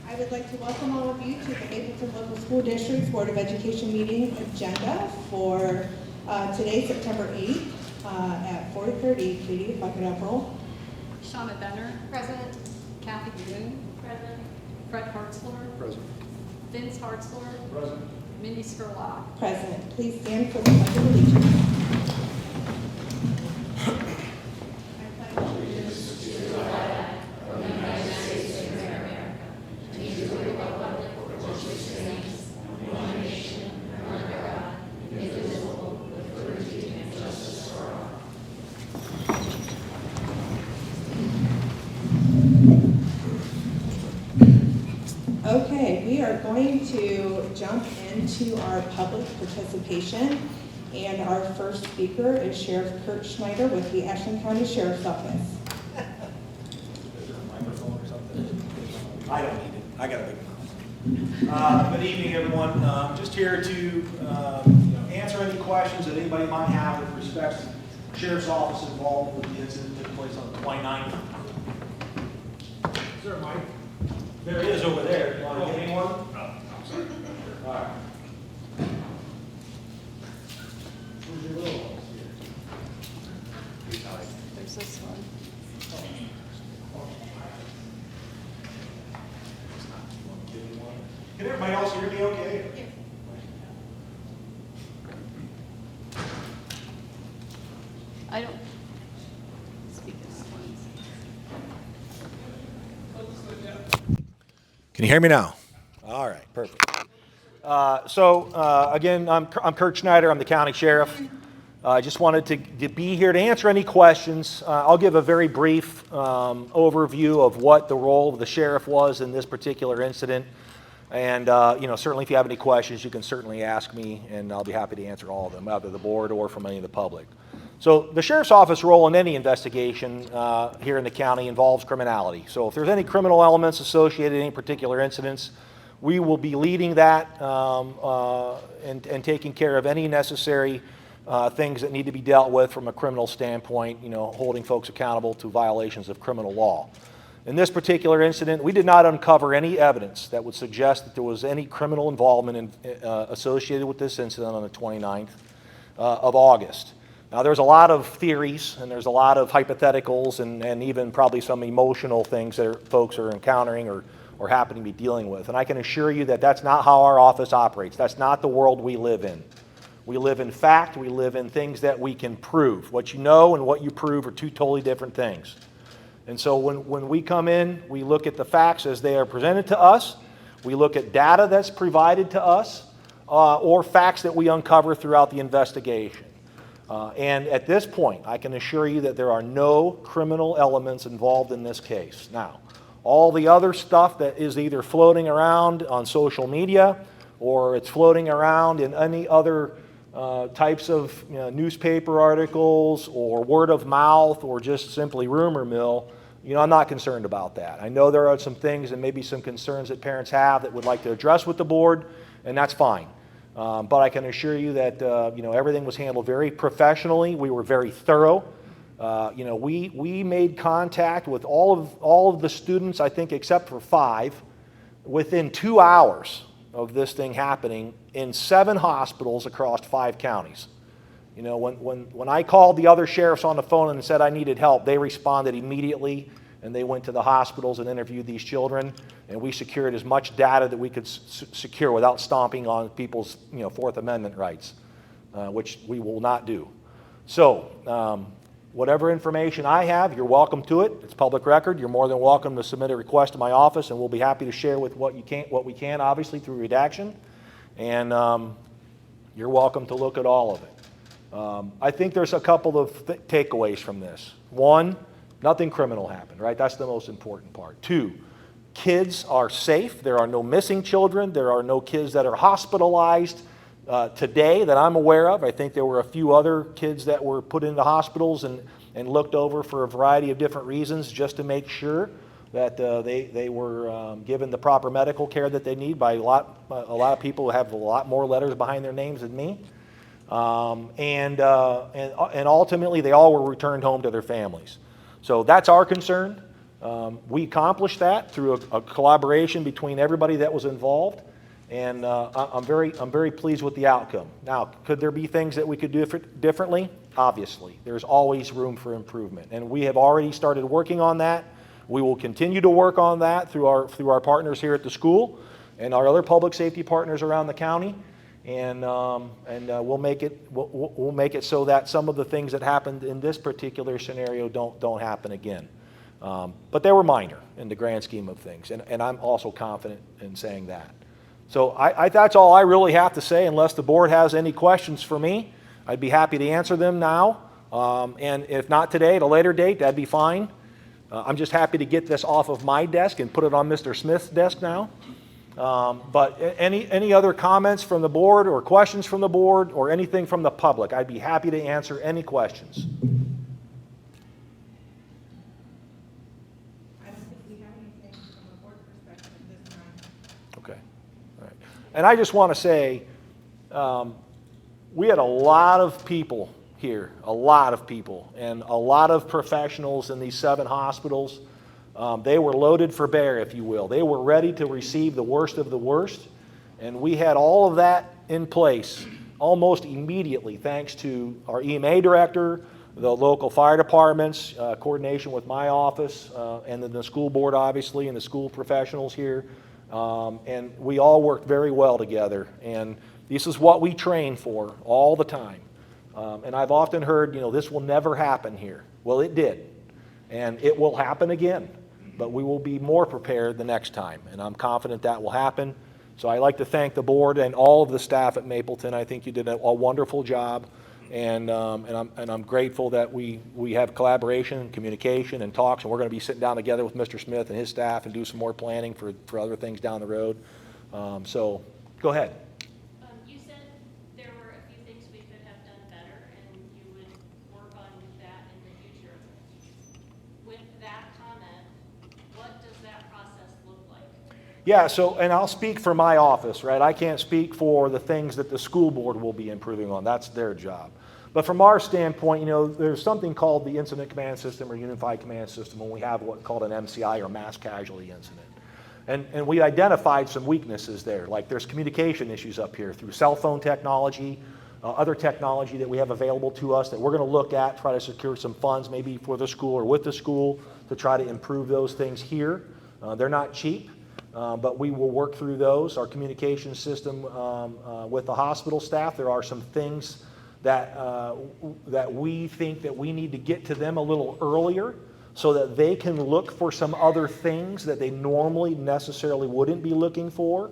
I would like to welcome all of you to the Mapleton Local School District's Board of Education meeting agenda for today, September 8th at 4:30. Katie, if I could have roll. Shauna Benner. Present. Kathy Boone. Present. Fred Hartzler. Present. Vince Hartzler. Present. Mindy Skurlock. Present. Please stand for the Pledge of Allegiance. Okay, we are going to jump into our public participation, and our first speaker is Sheriff Kurt Schneider with the Ashland County Sheriff's Office. Is there a microphone or something? I don't need it. I got a big mouth. Good evening, everyone. Just here to answer any questions that anybody might have with respect to Sheriff's Office involved with the incident that took place on the 29th. Is there a mic? There is over there. You want to get anyone? No, I'm sorry. All right. Where's your little ones here? There's this one. Can everybody else hear me okay? Yeah. I don't speak this one. Can you hear me now? All right, perfect. Again, I'm Kurt Schneider. I'm the county sheriff. I just wanted to be here to answer any questions. I'll give a very brief overview of what the role of the sheriff was in this particular incident. And certainly if you have any questions, you can certainly ask me, and I'll be happy to answer all of them, either the board or from any of the public. So the sheriff's office role in any investigation here in the county involves criminality. So if there's any criminal elements associated with any particular incidents, we will be leading that and taking care of any necessary things that need to be dealt with from a criminal standpoint, holding folks accountable to violations of criminal law. In this particular incident, we did not uncover any evidence that would suggest that there was any criminal involvement associated with this incident on the 29th of August. Now, there's a lot of theories, and there's a lot of hypotheticals, and even probably some emotional things that folks are encountering or happen to be dealing with. And I can assure you that that's not how our office operates. That's not the world we live in. We live in fact. We live in things that we can prove. What you know and what you prove are two totally different things. And so when we come in, we look at the facts as they are presented to us. We look at data that's provided to us or facts that we uncover throughout the investigation. And at this point, I can assure you that there are no criminal elements involved in this case. Now, all the other stuff that is either floating around on social media or it's floating around in any other types of newspaper articles or word of mouth or just simply rumor mill, I'm not concerned about that. I know there are some things and maybe some concerns that parents have that would like to address with the board, and that's fine. But I can assure you that everything was handled very professionally. We were very thorough. We made contact with all of the students, I think, except for 5, within 2 hours of this thing happening in 7 hospitals across 5 counties. When I called the other sheriffs on the phone and said I needed help, they responded immediately, and they went to the hospitals and interviewed these children, and we secured as much data that we could secure without stomping on people's Fourth Amendment rights, which we will not do. So whatever information I have, you're welcome to it. It's public record. You're more than welcome to submit a request to my office, and we'll be happy to share with what we can, obviously, through redaction. And you're welcome to look at all of it. I think there's a couple of takeaways from this. 1, nothing criminal happened, right? That's the most important part. 2, kids are safe. There are no missing children. There are no kids that are hospitalized today that I'm aware of. I think there were a few other kids that were put into hospitals and looked over for a variety of different reasons just to make sure that they were given the proper medical care that they need by a lot of people who have a lot more letters behind their names than me. And ultimately, they all were returned home to their families. So that's our concern. We accomplished that through a collaboration between everybody that was involved, and I'm very pleased with the outcome. Now, could there be things that we could do differently? Obviously, there's always room for improvement, and we have already started working on that. We will continue to work on that through our partners here at the school and our other public safety partners around the county, and we'll make it so that some of the things that happened in this particular scenario don't happen again. But they were minor in the grand scheme of things, and I'm also confident in saying that. So that's all I really have to say, unless the board has any questions for me. I'd be happy to answer them now, and if not today, at a later date, that'd be fine. I'm just happy to get this off of my desk and put it on Mr. Smith's desk now. But any other comments from the board or questions from the board or anything from the public, I'd be happy to answer any questions. I don't think we have anything from a board perspective at this time. Okay. All right. And I just want to say, we had a lot of people here, a lot of people, and a lot of professionals in these 7 hospitals. They were loaded for bear, if you will. They were ready to receive the worst of the worst, and we had all of that in place almost immediately, thanks to our EMA director, the local fire departments, coordination with my office, and then the school board, obviously, and the school professionals here. And we all worked very well together, and this is what we train for all the time. And I've often heard, this will never happen here. Well, it did, and it will happen again, but we will be more prepared the next time, and I'm confident that will happen. So I'd like to thank the board and all of the staff at Mapleton. I think you did a wonderful job, and I'm grateful that we have collaboration and communication and talks, and we're going to be sitting down together with Mr. Smith and his staff and do some more planning for other things down the road. So go ahead. You said there were a few things we could have done better, and you would work on that in the future. With that comment, what does that process look like? Yeah, and I'll speak for my office, right? I can't speak for the things that the school board will be improving on. That's their job. But from our standpoint, there's something called the Incident Command System or Unified Command System when we have what's called an MCI or Mass Casualty Incident. And we identified some weaknesses there, like there's communication issues up here through cell phone technology, other technology that we have available to us that we're going to look at, try to secure some funds maybe for the school or with the school to try to improve those things here. They're not cheap, but we will work through those. Our communication system with the hospital staff, there are some things that we think that we need to get to them a little earlier, so that they can look for some other things that they normally necessarily wouldn't be looking for.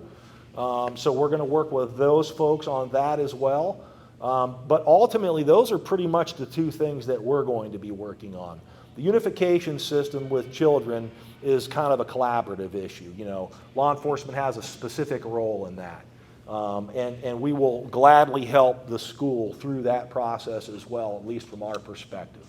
So we're going to work with those folks on that as well. But ultimately, those are pretty much the 2 things that we're going to be working on. The unification system with children is kind of a collaborative issue. Law enforcement has a specific role in that. And we will gladly help the school through that process as well, at least from our perspective.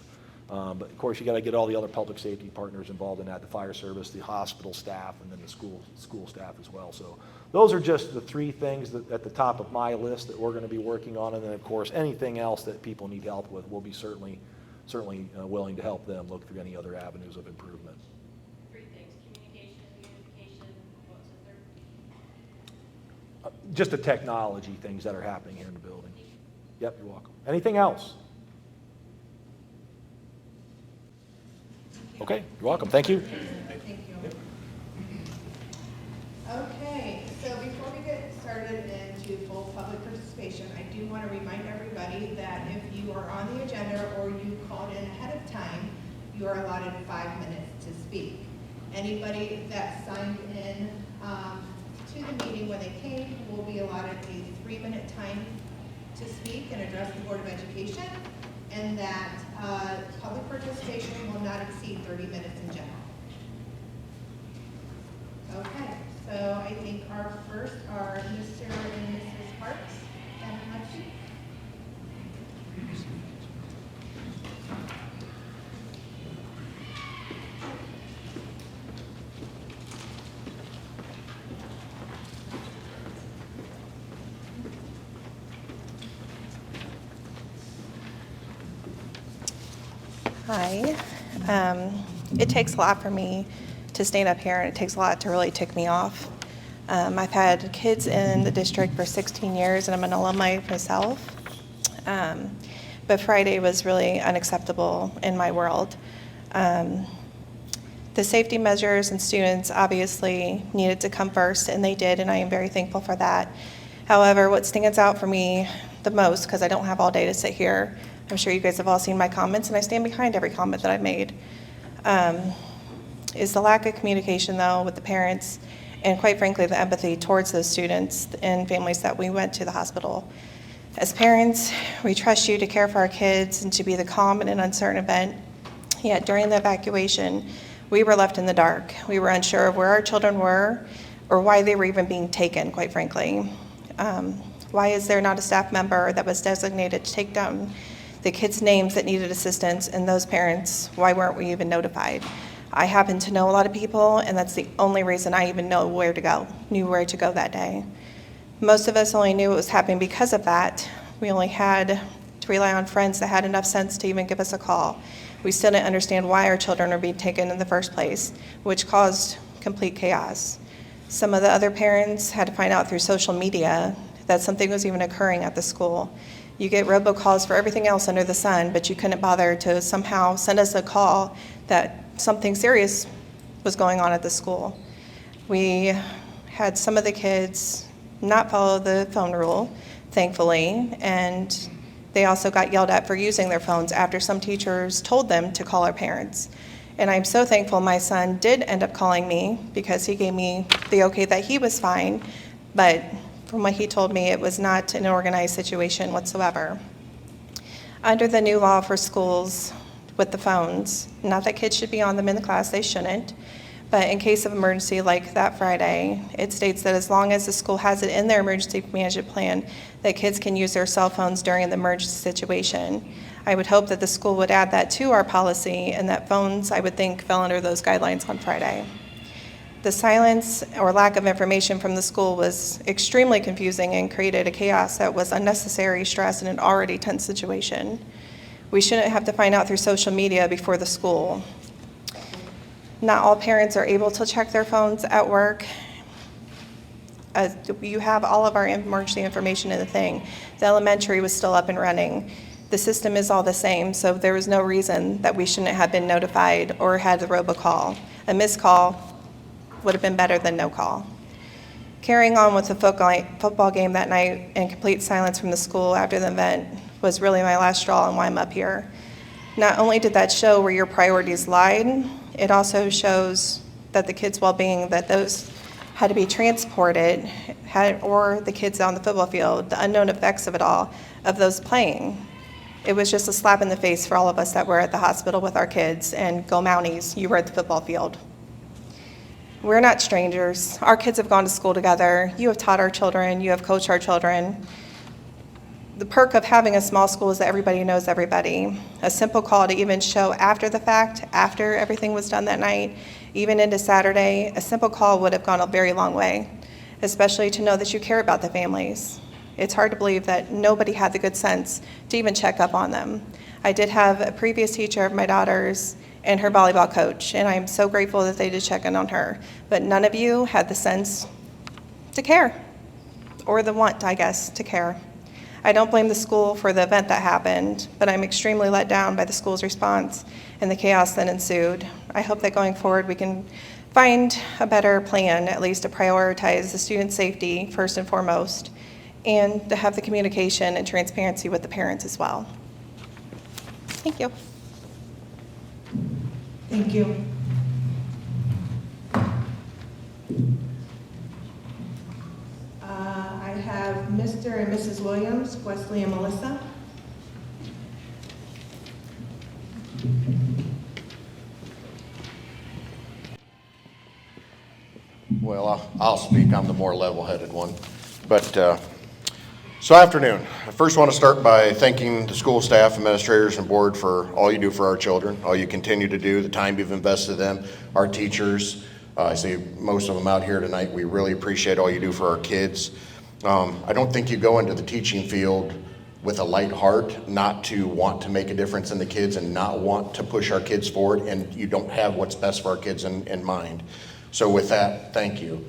But of course, you got to get all the other public safety partners involved in that: the fire service, the hospital staff, and then the school staff as well. So those are just the 3 things that at the top of my list that we're going to be working on. And then, of course, anything else that people need help with, we'll be certainly willing to help them look through any other avenues of improvement. 3 things: communication, unification. What was the 3rd? Just the technology things that are happening here in the building. Yep, you're welcome. Anything else? Okay, you're welcome. Thank you. Thank you. Okay, so before we get started into full public participation, I do want to remind everybody that if you are on the agenda or you called in ahead of time, you are allotted 5 minutes to speak. Anybody that signed in to the meeting when they came will be allotted a 3-minute time to speak and address the Board of Education, and that public participation will not exceed 30 minutes in general. Okay, so I think our first are Mr. and Mrs. Parks and Lexi. Hi. It takes a lot for me to stand up here, and it takes a lot to really tick me off. I've had kids in the district for 16 years, and I'm an alumni myself. But Friday was really unacceptable in my world. The safety measures and students obviously needed to come first, and they did, and I am very thankful for that. However, what stands out for me the most, because I don't have all day to sit here, I'm sure you guys have all seen my comments, and I stand behind every comment that I've made, is the lack of communication, though, with the parents, and quite frankly, the empathy towards those students and families that we went to the hospital. As parents, we trust you to care for our kids and to be the calm in an uncertain event. Yet during the evacuation, we were left in the dark. We were unsure of where our children were or why they were even being taken, quite frankly. Why is there not a staff member that was designated to take down the kids' names that needed assistance, and those parents, why weren't we even notified? I happen to know a lot of people, and that's the only reason I even knew where to go that day. Most of us only knew it was happening because of that. We only had to rely on friends that had enough sense to even give us a call. We still didn't understand why our children were being taken in the first place, which caused complete chaos. Some of the other parents had to find out through social media that something was even occurring at the school. You get robocalls for everything else under the sun, but you couldn't bother to somehow send us a call that something serious was going on at the school. We had some of the kids not follow the phone rule, thankfully, and they also got yelled at for using their phones after some teachers told them to call our parents. And I'm so thankful my son did end up calling me because he gave me the okay that he was fine, but from what he told me, it was not an organized situation whatsoever. Under the new law for schools with the phones, not that kids should be on them in the class, they shouldn't, but in case of emergency like that Friday, it states that as long as the school has it in their emergency management plan, that kids can use their cell phones during an emergency situation. I would hope that the school would add that to our policy, and that phones, I would think, fell under those guidelines on Friday. The silence or lack of information from the school was extremely confusing and created a chaos that was unnecessary stress in an already tense situation. We shouldn't have to find out through social media before the school. Not all parents are able to check their phones at work. You have all of our emergency information in the thing. The elementary was still up and running. The system is all the same, so there was no reason that we shouldn't have been notified or had the robocall. A missed call would have been better than no call. Carrying on with the football game that night in complete silence from the school after the event was really my last straw and why I'm up here. Not only did that show where your priorities lied, it also shows that the kids' well-being, that those had to be transported, or the kids on the football field, the unknown effects of it all, of those playing. It was just a slap in the face for all of us that were at the hospital with our kids, and go Mounties, you were at the football field. We're not strangers. Our kids have gone to school together. You have taught our children. You have coached our children. The perk of having a small school is that everybody knows everybody. A simple call to even show after the fact, after everything was done that night, even into Saturday, a simple call would have gone a very long way, especially to know that you care about the families. It's hard to believe that nobody had the good sense to even check up on them. I did have a previous teacher of my daughter's and her volleyball coach, and I'm so grateful that they did check in on her. But none of you had the sense to care, or the want, I guess, to care. I don't blame the school for the event that happened, but I'm extremely let down by the school's response and the chaos that ensued. I hope that going forward we can find a better plan, at least to prioritize the student safety first and foremost, and to have the communication and transparency with the parents as well. Thank you. Thank you. I have Mr. and Mrs. Williams, Wesley and Melissa. Well, I'll speak. I'm the more level-headed one. But, so afternoon. I first want to start by thanking the school staff, administrators, and board for all you do for our children, all you continue to do, the time you've invested in them, our teachers. I see most of them out here tonight. We really appreciate all you do for our kids. I don't think you go into the teaching field with a light heart, not to want to make a difference in the kids and not want to push our kids forward, and you don't have what's best for our kids in mind. So with that, thank you.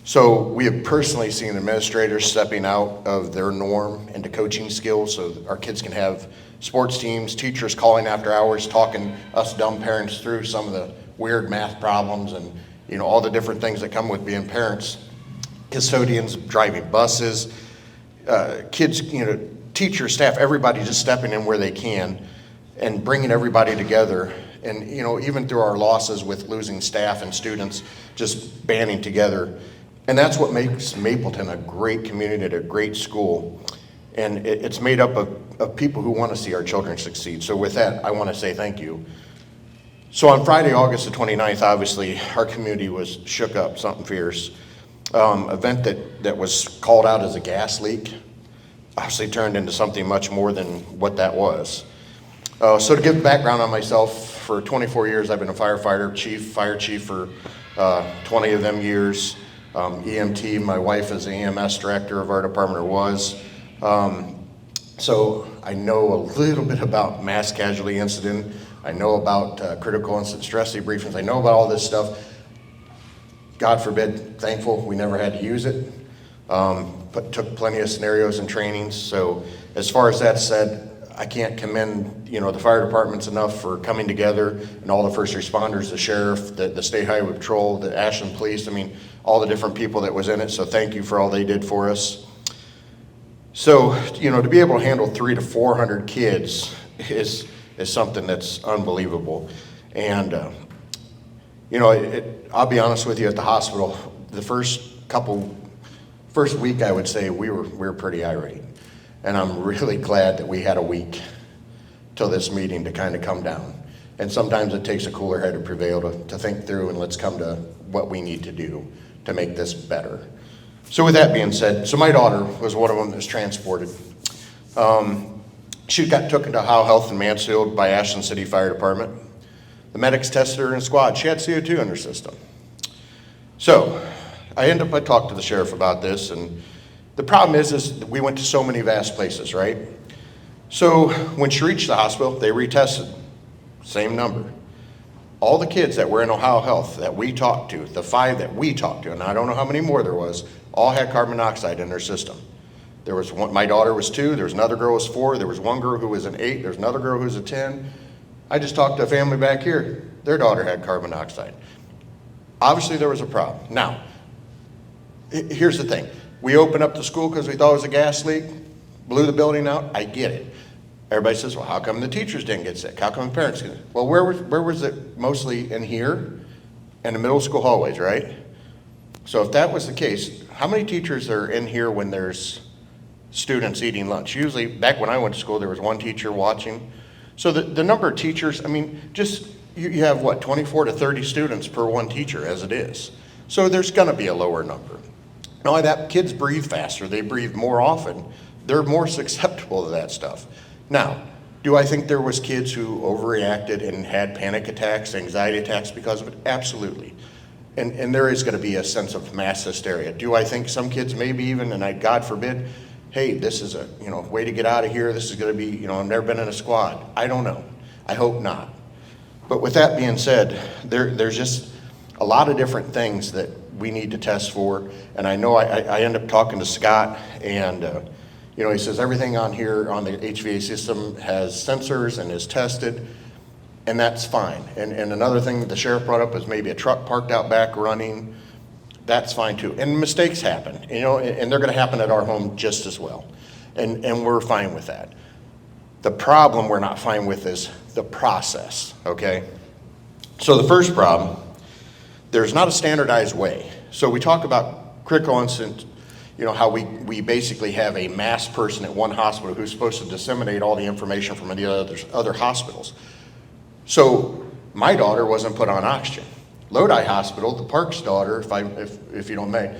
So we have personally seen administrators stepping out of their norm into coaching skills so that our kids can have sports teams, teachers calling after hours, talking us dumb parents through some of the weird math problems and all the different things that come with being parents, custodians driving buses, kids, teachers, staff, everybody just stepping in where they can and bringing everybody together. And, even through our losses with losing staff and students, just banding together. And that's what makes Mapleton a great community and a great school. And it's made up of people who want to see our children succeed. So with that, I want to say thank you. So on Friday, August the 29th, obviously, our community was shook up, something fierce. Event that was called out as a gas leak obviously turned into something much more than what that was. So to give background on myself, for 24 years I've been a firefighter, fire chief for 20 of them years. EMT, my wife is the EMS director of our department, or was. So I know a little bit about mass casualty incident. I know about critical incident stress debriefings. I know about all this stuff. God forbid, thankful we never had to use it. But took plenty of scenarios and trainings. So as far as that said, I can't commend the fire departments enough for coming together, and all the first responders, the sheriff, the state highway patrol, the Ashland police. I mean, all the different people that was in it. So thank you for all they did for us. So to be able to handle 300 to 400 kids is something that's unbelievable. And I'll be honest with you, at the hospital, the first week, I would say we were pretty irate. And I'm really glad that we had a week till this meeting to kind of come down. And sometimes it takes a cooler head to prevail to think through, and let's come to what we need to do to make this better. So with that being said, so my daughter was one of them that was transported. She got taken to Ohio Health in Mansfield by Ashland City Fire Department. The medics tested her in a squad. She had CO2 in her system. So I talked to the sheriff about this, and the problem is that we went to so many vast places, right? So when she reached the hospital, they retested, same number. All the kids that were in Ohio Health that we talked to, the 5 that we talked to, and I don't know how many more there was, all had carbon monoxide in their system. There was one, my daughter was 2, there was another girl who was 4, there was one girl who was an 8, there's another girl who was a 10. I just talked to a family back here, their daughter had carbon monoxide. Obviously there was a problem. Now, here's the thing. We opened up the school because we thought it was a gas leak, blew the building out, I get it. Everybody says, well, how come the teachers didn't get sick? How come the parents didn't? Well, where was it mostly? In here and the middle school hallways, right? So if that was the case, how many teachers are in here when there's students eating lunch? Usually, back when I went to school, there was one teacher watching. So the number of teachers, I mean, just, you have what, 24 to 30 students per one teacher as it is. So there's gonna be a lower number. Not only that, kids breathe faster, they breathe more often, they're more susceptible to that stuff. Now, do I think there was kids who overreacted and had panic attacks, anxiety attacks because of it? Absolutely. And there is going to be a sense of mass hysteria. Do I think some kids maybe even, and God forbid, hey, this is a way to get out of here, this is going to be, I've never been in a squad. I don't know. I hope not. But with that being said, there's just a lot of different things that we need to test for. And I know I end up talking to Scott, and he says everything on here on the HVAC system has sensors and is tested, and that's fine. And another thing the sheriff brought up is maybe a truck parked out back running. That's fine too. And mistakes happen, and they're going to happen at our home just as well. And we're fine with that. The problem we're not fine with is the process, okay? So the first problem, there's not a standardized way. So we talk about critical incident, how we basically have a mass person at one hospital who's supposed to disseminate all the information from the other hospitals. So my daughter wasn't put on oxygen. Lodi Hospital, the Parks daughter, if you don't mind,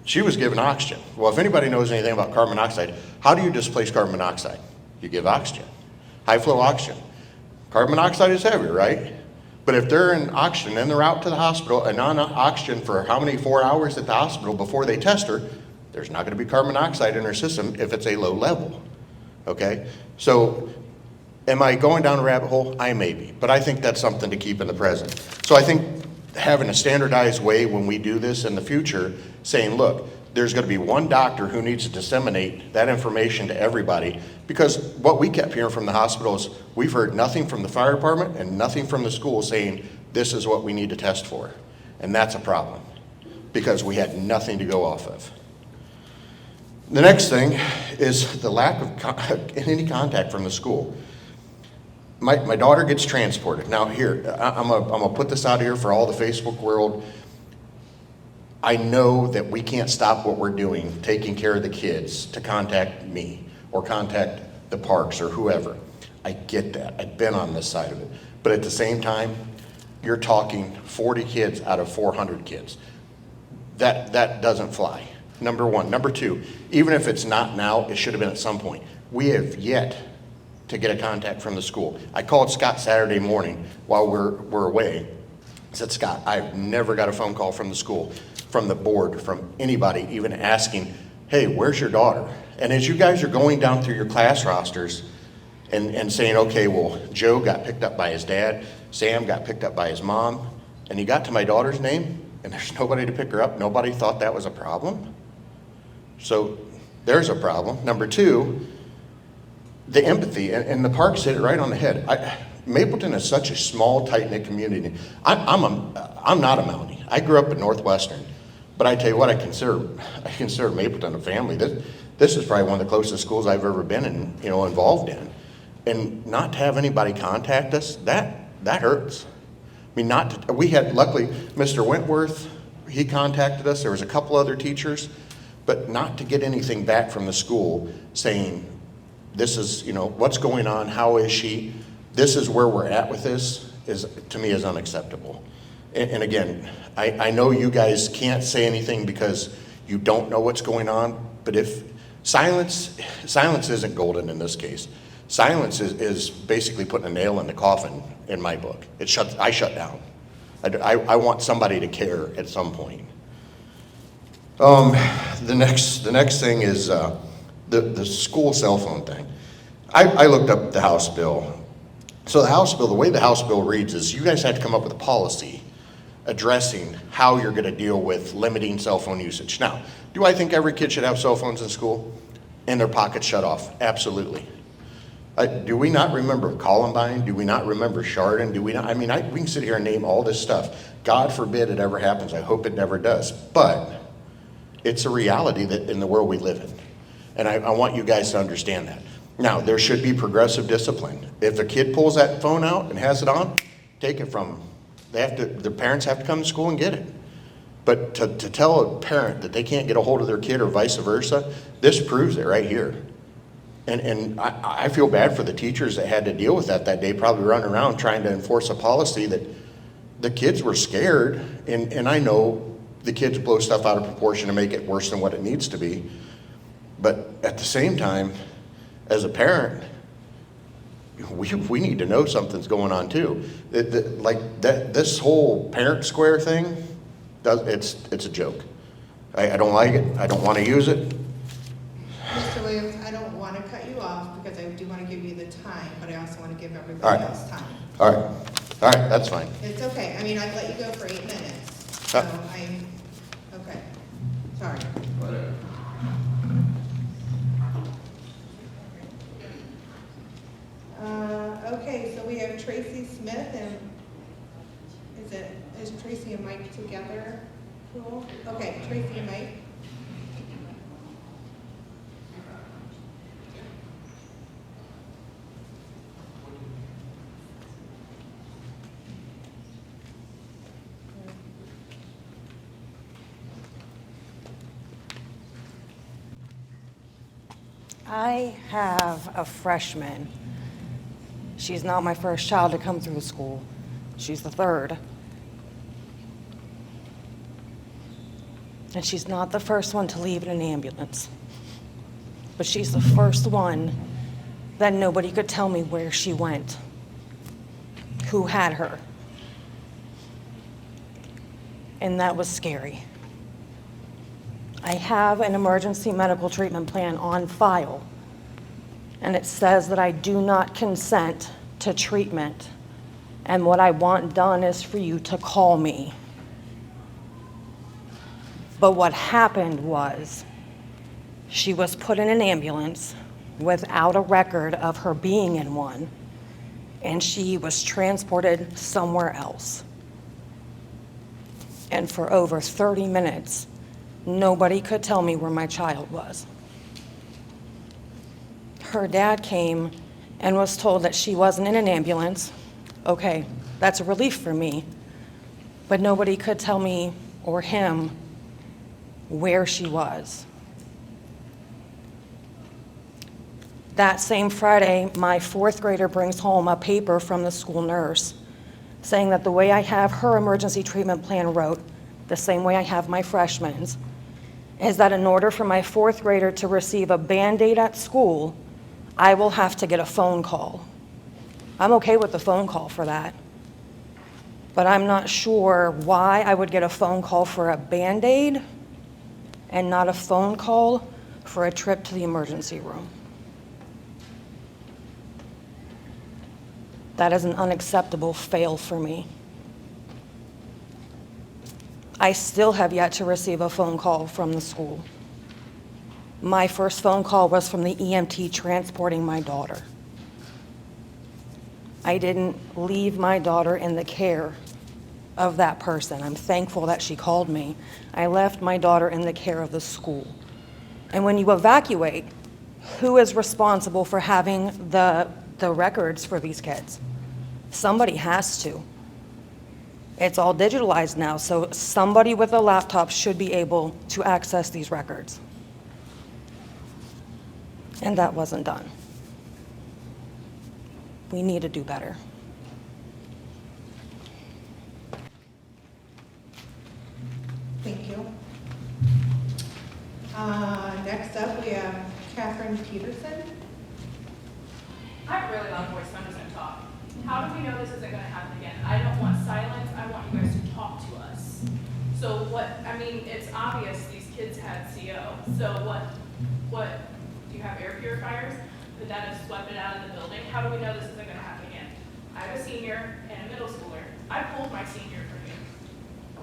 she was given oxygen. Well, if anybody knows anything about carbon monoxide, how do you displace carbon monoxide? You give oxygen, high flow oxygen. Carbon monoxide is heavy, right? But if they're in oxygen and they're out to the hospital and on oxygen for how many, 4 hours at the hospital before they test her, There's not going to be carbon monoxide in our system if it's a low level, okay? So am I going down a rabbit hole? I may be, but I think that's something to keep in the present. So I think having a standardized way when we do this in the future, saying, look, there's going to be one doctor who needs to disseminate that information to everybody, because what we kept hearing from the hospital is we've heard nothing from the fire department and nothing from the school saying this is what we need to test for. And that's a problem, because we had nothing to go off of. The next thing is the lack of any contact from the school. My daughter gets transported. Now here, I'm gonna put this out here for all the Facebook world. I know that we can't stop what we're doing, taking care of the kids, to contact me or contact the parks or whoever. I get that. I've been on this side of it. But at the same time, you're talking 40 kids out of 400 kids. That doesn't fly, number one. Number two, even if it's not now, it should have been at some point. We have yet to get a contact from the school. I called Scott Saturday morning while we're away. I said, Scott, I've never got a phone call from the school, from the board, from anybody even asking, hey, where's your daughter? And as you guys are going down through your class rosters and saying, okay, well, Joe got picked up by his dad, Sam got picked up by his mom, and you got to my daughter's name, and there's nobody to pick her up, nobody thought that was a problem? So there's a problem. Number two, the empathy, and the parks hit it right on the head. Mapleton is such a small, tight-knit community. I'm not a Mountie. I grew up in Northwestern, but I tell you what, I consider Mapleton a family. This is probably one of the closest schools I've ever been in, involved in. And not to have anybody contact us, that hurts. I mean, we had, luckily, Mr. Wentworth, he contacted us. There was a couple other teachers, but not to get anything back from the school saying, this is, what's going on, how is she, this is where we're at with this, to me is unacceptable. And again, I know you guys can't say anything because you don't know what's going on, but if silence isn't golden in this case. Silence is basically putting a nail in the coffin in my book. I shut down. I want somebody to care at some point. The next thing is the school cell phone thing. I looked up the House bill. So the House bill, the way the House bill reads is you guys had to come up with a policy addressing how you're going to deal with limiting cell phone usage. Now, do I think every kid should have cell phones in school and their pockets shut off? Absolutely. Do we not remember Columbine? Do we not remember Chardon? Do we not? I mean, we can sit here and name all this stuff. God forbid it ever happens. I hope it never does. But it's a reality that in the world we live in. And I want you guys to understand that. Now, there should be progressive discipline. If a kid pulls that phone out and has it on, take it from them. The parents have to come to school and get it. But to tell a parent that they can't get a hold of their kid or vice versa, this proves it right here. And I feel bad for the teachers that had to deal with that day, probably running around trying to enforce a policy that the kids were scared. And I know the kids blow stuff out of proportion to make it worse than what it needs to be. But at the same time, as a parent, we need to know something's going on too. This whole parent square thing, it's a joke. I don't like it. I don't want to use it. Mr. Williams, I don't want to cut you off because I do want to give you the time, but I also want to give everybody else time. All right, that's fine. It's okay. I mean, I'd let you go for 8 minutes. So okay. Sorry. Whatever. Okay, so we have Tracy Smith and is Tracy and Mike together? Cool. Okay, Tracy and Mike. I have a freshman. She's not my first child to come through the school. She's the third. And she's not the first one to leave in an ambulance. But she's the first one that nobody could tell me where she went, who had her. And that was scary. I have an emergency medical treatment plan on file, and it says that I do not consent to treatment, and what I want done is for you to call me. But what happened was, she was put in an ambulance without a record of her being in one, and she was transported somewhere else. And for over 30 minutes, nobody could tell me where my child was. Her dad came and was told that she wasn't in an ambulance. Okay, that's a relief for me, but nobody could tell me or him where she was. That same Friday, my 4th grader brings home a paper from the school nurse saying that the way I have her emergency treatment plan wrote, the same way I have my freshman's, is that in order for my 4th grader to receive a Band-Aid at school, I will have to get a phone call. I'm okay with the phone call for that, but I'm not sure why I would get a phone call for a Band-Aid and not a phone call for a trip to the emergency room. That is an unacceptable fail for me. I still have yet to receive a phone call from the school. My first phone call was from the EMT transporting my daughter. I didn't leave my daughter in the care of that person. I'm thankful that she called me. I left my daughter in the care of the school. And when you evacuate, who is responsible for having the records for these kids? Somebody has to. It's all digitalized now, so somebody with a laptop should be able to access these records. And that wasn't done. We need to do better. Thank you. Next up, we have Catherine Peterson. I have a really loud voice, so I'm just gonna talk. How do we know this isn't gonna happen again? I don't want silence, I want you guys to talk to us. So it's obvious these kids had CO, so what, do you have air purifiers? Could that have swept it out of the building? How do we know this isn't gonna happen again? I have a senior and a middle schooler. I pulled my senior from here.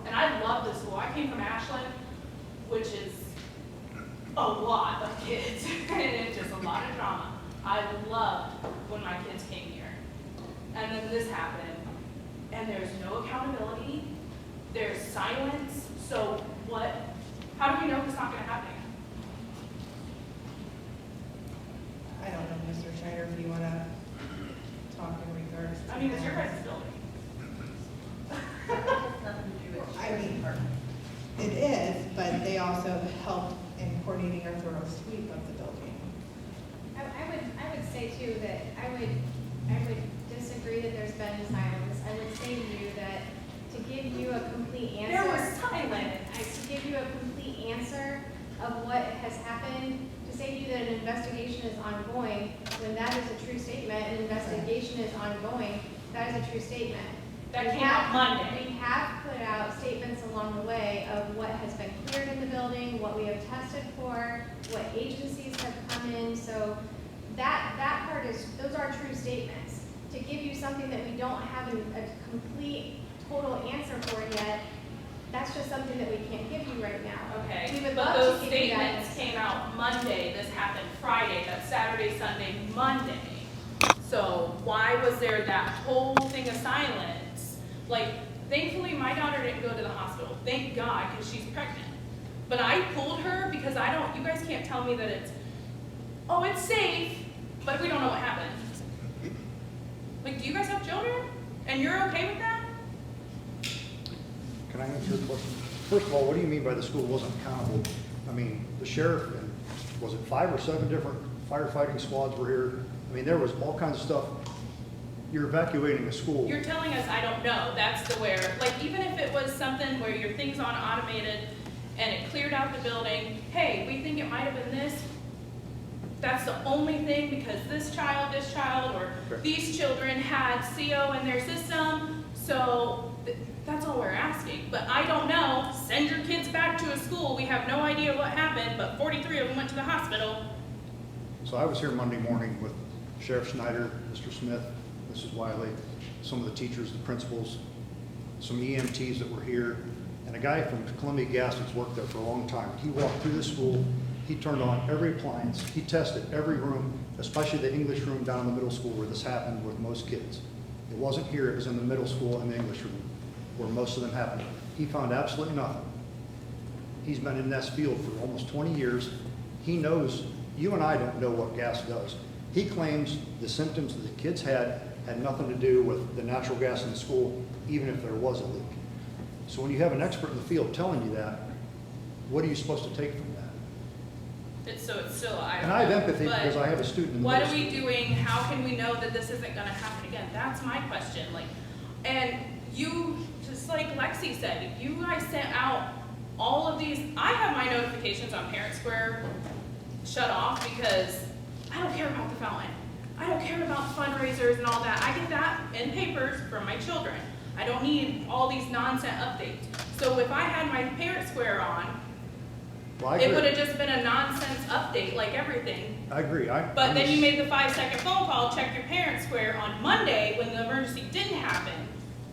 And I love this school. I came from Ashland, which is a lot of kids, and it's just a lot of drama. I loved when my kids came here. And then this happened, and there's no accountability, there's silence, so how do we know it's not gonna happen again? I don't know, Mr. Schneider, if you want to talk in regards to I mean, it's your that. guys' building. I mean, it is, but they also help in coordinating a thorough sweep of the building. I would say too that I would disagree that there's been silence. I would say to you that to give you a complete answer. There was silence. To give you a complete answer of what has happened, to say to you that an investigation is ongoing, when that is a true statement, an investigation is ongoing, that is a true statement. That came out Monday. We have put out statements along the way of what has been cleared in the building, what we have tested for, what agencies have come in, so that part those are true statements. To give you something that we don't have a complete, total answer for yet, that's just something that we can't give you right now. Okay, We would but love those to give you statements guidance. came out Monday, this happened Friday, that's Saturday, Sunday, Monday. So why was there that whole thing of silence? Like, thankfully, my daughter didn't go to the hospital, thank God, because she's pregnant. But I pulled her because you guys can't tell me that it's safe, but we don't know what happened. Like, do you guys have children? And you're okay with that? Can I answer the question? First of all, what do you mean by the school wasn't accountable? I mean, the sheriff and, was it 5 or 7 different firefighting squads were here? I mean, there was all kinds of stuff. You're evacuating a school. You're telling us I don't know. That's even if it was something where your thing's on automated and it cleared out the building, hey, we think it might have been this. That's the only thing because this child, or Okay. these children had CO in their system. So That's all we're asking. But I don't know. Send your kids back to a school. We have no idea what happened, but 43 of them went to the hospital. So I was here Monday morning with Sheriff Schneider, Mr. Smith, Mrs. Wiley, some of the teachers, the principals, some EMTs that were here, and a guy from Columbia Gas that's worked there for a long time. He walked through the school, he turned on every appliance, he tested every room, especially the English room down in the middle school where this happened with most kids. It wasn't here, it was in the middle school and the English room where most of them happened. He found absolutely nothing. He's been in this field for almost 20 years. He knows, you and I don't know what gas does. He claims the symptoms that the kids had nothing to do with the natural gas in the school, even if there was a leak. So when you have an expert in the field telling you that, what are you supposed to take from that? So it's still, I don't And I have know, empathy but because I have a student in the what middle are we school. doing? How can we know that this isn't gonna happen again? That's my question. Like, and you, just like Lexi said, you guys sent out all of these. I have my notifications on Parent Square shut off because I don't care about the fountain. I don't care about fundraisers and all that. I get that in papers from my children. I don't need all these nonsense updates. So if I had my Parent Square on, Well, I it agree. would have just been a nonsense update like everything. I agree. But then you made the 5-second phone call, check your Parent Square on Monday when the emergency didn't happen.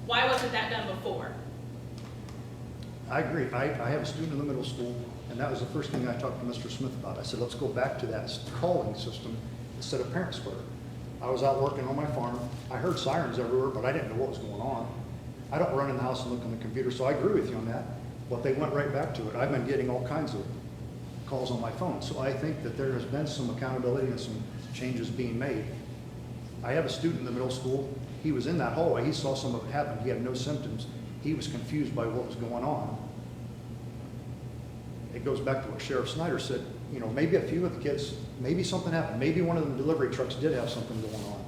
Why wasn't that done before? I agree. I have a student in the middle school, and that was the first thing I talked to Mr. Smith about. I said, let's go back to that calling system instead of Parent Square. I was out working on my farm. I heard sirens everywhere, but I didn't know what was going on. I don't run in the house and look on the computer, so I agree with you on that. But they went right back to it. I've been getting all kinds of calls on my phone. So I think that there has been some accountability and some changes being made. I have a student in the middle school. He was in that hallway. He saw some of it happen. He had no symptoms. He was confused by what was going on. It goes back to what Sheriff Snyder said. You know, maybe a few of the kids, maybe something happened. Maybe one of the delivery trucks did have something going on.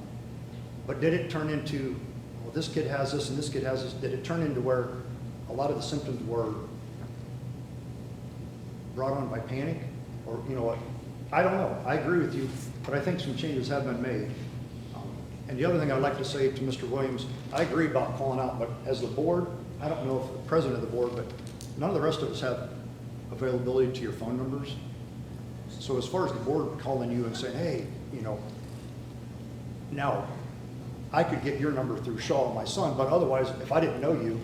But did it turn into, well, this kid has this and this kid has this? Did it turn into where a lot of the symptoms were brought on by panic? Or, you know what? I don't know. I agree with you, but I think some changes have been made. And the other thing I'd like to say to Mr. Williams, I agree about calling out, but as the board, I don't know if the president of the board, but none of the rest of us have availability to your phone numbers. So as far as the board calling you and saying, hey, you know, now I could get your number through Shaw, my son, but otherwise, if I didn't know you,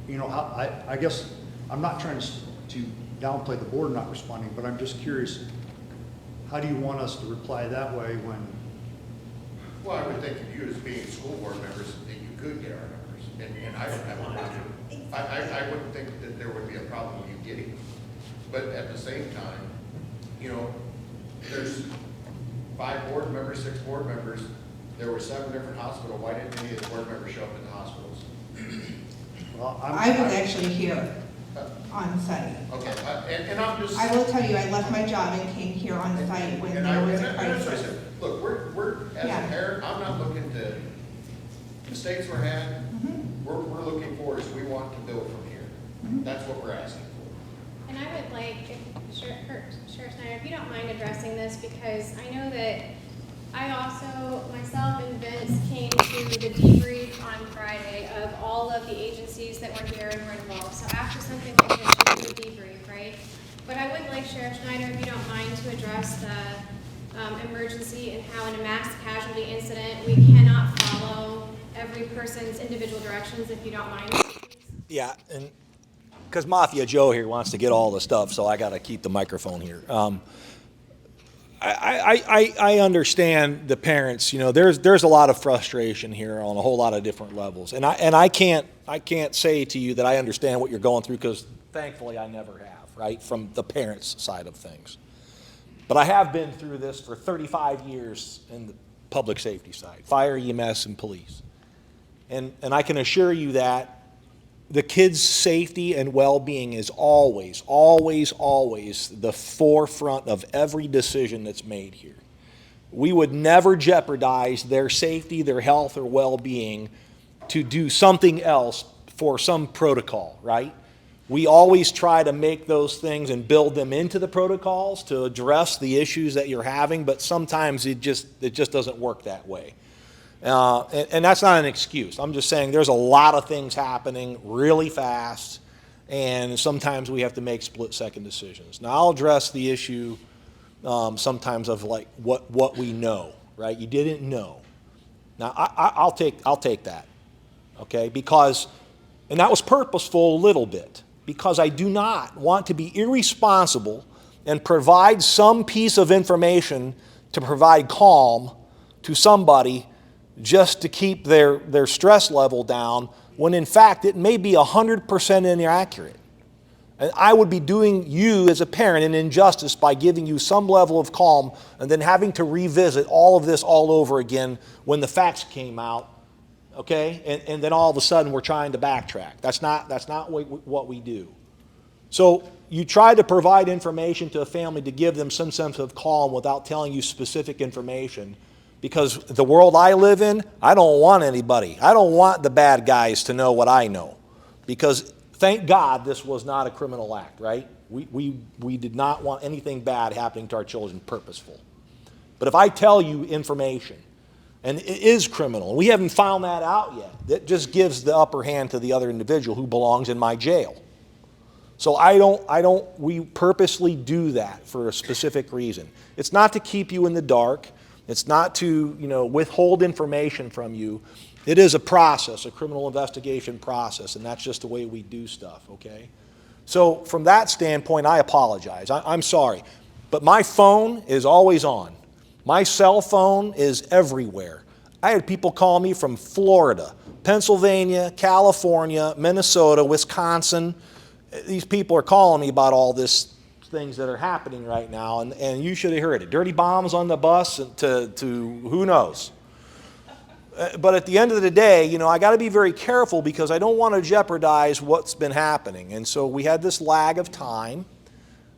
you know, I guess I'm not trying to downplay the board not responding, but I'm just curious, how do you want us to reply that way when? Well, I would think of you as being school board members, that you could get our numbers, and I don't have a problem. I wouldn't think that there would be a problem with you getting them. But at the same time, you know, there's 5 board members, 6 board members. There were 7 different hospitals. Why didn't any of the board members show up at the hospitals? Well, I was actually here on site. Okay, and I'm just. I will tell you, I left my job and came here on site when And there was a that's what I crisis. said. Look, we're as Yeah. a parent, I'm not looking to, mistakes were had, we're looking for is we want to build from here. That's what we're asking for. And I would like, if Sheriff Snyder, if you don't mind addressing this, because I know that I also, myself and Vince came to the debrief on Friday of all of the agencies that were here and were involved. So after something like this, you do a debrief, right? But I would like Sheriff Schneider, if you don't mind, to address the emergency and how in a mass casualty incident, we cannot follow every person's individual directions, if you don't mind. Yeah, and because Mafia Joe here wants to get all the stuff, so I got to keep the microphone here. I understand the parents. You know, there's a lot of frustration here on a whole lot of different levels, and I can't say to you that I understand what you're going through, because thankfully I never have, right, from the parents' side of things. But I have been through this for 35 years in the public safety side, fire, EMS, and police, and I can assure you that the kids' safety and well-being is always, always, always the forefront of every decision that's made here. We would never jeopardize their safety, their health, or well-being to do something else for some protocol, right? We always try to make those things and build them into the protocols to address the issues that you're having, but sometimes it just doesn't work that way. And that's not an excuse. I'm just saying there's a lot of things happening really fast, and sometimes we have to make split-second decisions. Now, I'll address the issue sometimes of like what we know, right? You didn't know. Now, I'll take that, okay? Because, and that was purposeful a little bit, because I do not want to be irresponsible and provide some piece of information to provide calm to somebody just to keep their stress level down, when in fact it may be 100% inaccurate. And I would be doing you as a parent an injustice by giving you some level of calm and then having to revisit all of this all over again when the facts came out, okay? And then all of a sudden we're trying to backtrack. That's not what we do. So you try to provide information to a family to give them some sense of calm without telling you specific information. Because the world I live in, I don't want anybody. I don't want the bad guys to know what I know. Because thank God this was not a criminal act, right? We did not want anything bad happening to our children purposeful. But if I tell you information, and it is criminal, and we haven't found that out yet, that just gives the upper hand to the other individual who belongs in my jail. So we purposely do that for a specific reason. It's not to keep you in the dark. It's not to, withhold information from you. It is a process, a criminal investigation process, and that's just the way we do stuff, okay? So from that standpoint, I apologize. I'm sorry. But my phone is always on. My cell phone is everywhere. I had people call me from Florida, Pennsylvania, California, Minnesota, Wisconsin. These people are calling me about all this things that are happening right now, and you should have heard it. Dirty bombs on the bus to who knows. But at the end of the day, I got to be very careful because I don't want to jeopardize what's been happening. And so we had this lag of time,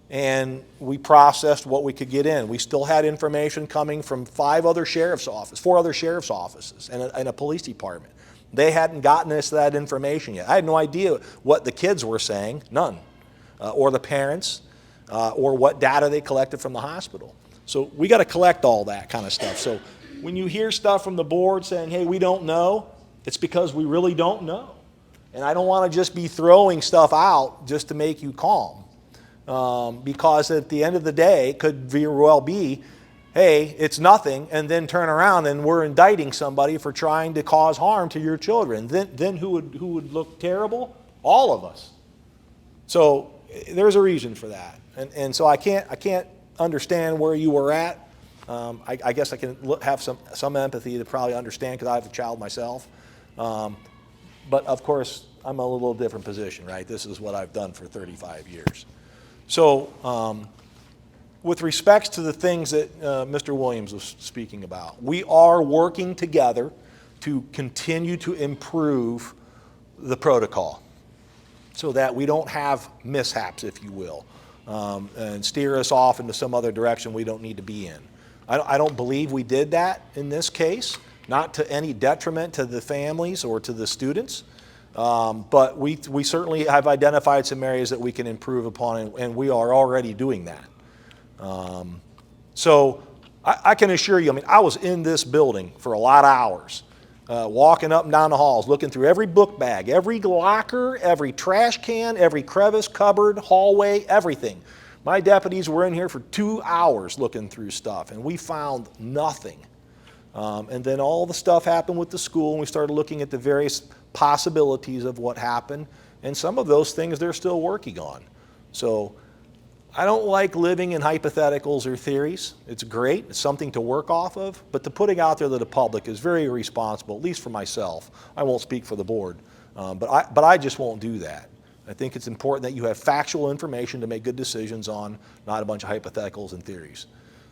and we processed what we could get in. We still had information coming from 4 other sheriff's offices, and a police department. They hadn't gotten us that information yet. I had no idea what the kids were saying, none, or the parents, or what data they collected from the hospital. So we got to collect all that kind of stuff. So when you hear stuff from the board saying, hey, we don't know, it's because we really don't know. And I don't want to just be throwing stuff out just to make you calm. Because at the end of the day, it could very well be, hey, it's nothing, and then turn around and we're indicting somebody for trying to cause harm to your children. Then who would look terrible? All of us. So there's a reason for that. And so I can't understand where you were at. I guess I can have some empathy to probably understand because I have a child myself. But of course, I'm in a little different position, right? This is what I've done for 35 years. So with respects to the things that Mr. Williams was speaking about, we are working together to continue to improve the protocol so that we don't have mishaps, if you will, and steer us off into some other direction we don't need to be in. I don't believe we did that in this case, not to any detriment to the families or to the students, but we certainly have identified some areas that we can improve upon, and we are already doing that. So I can assure you, I was in this building for a lot of hours, walking up and down the halls, looking through every book bag, every locker, every trash can, every crevice, cupboard, hallway, everything. My deputies were in here for 2 hours looking through stuff, and we found nothing. And then all the stuff happened with the school, and we started looking at the various possibilities of what happened, and some of those things they're still working on. So I don't like living in hypotheticals or theories. It's great, it's something to work off of, but to putting out there to the public is very irresponsible, at least for myself. I won't speak for the board, but I just won't do that. I think it's important that you have factual information to make good decisions on, not a bunch of hypotheticals and theories.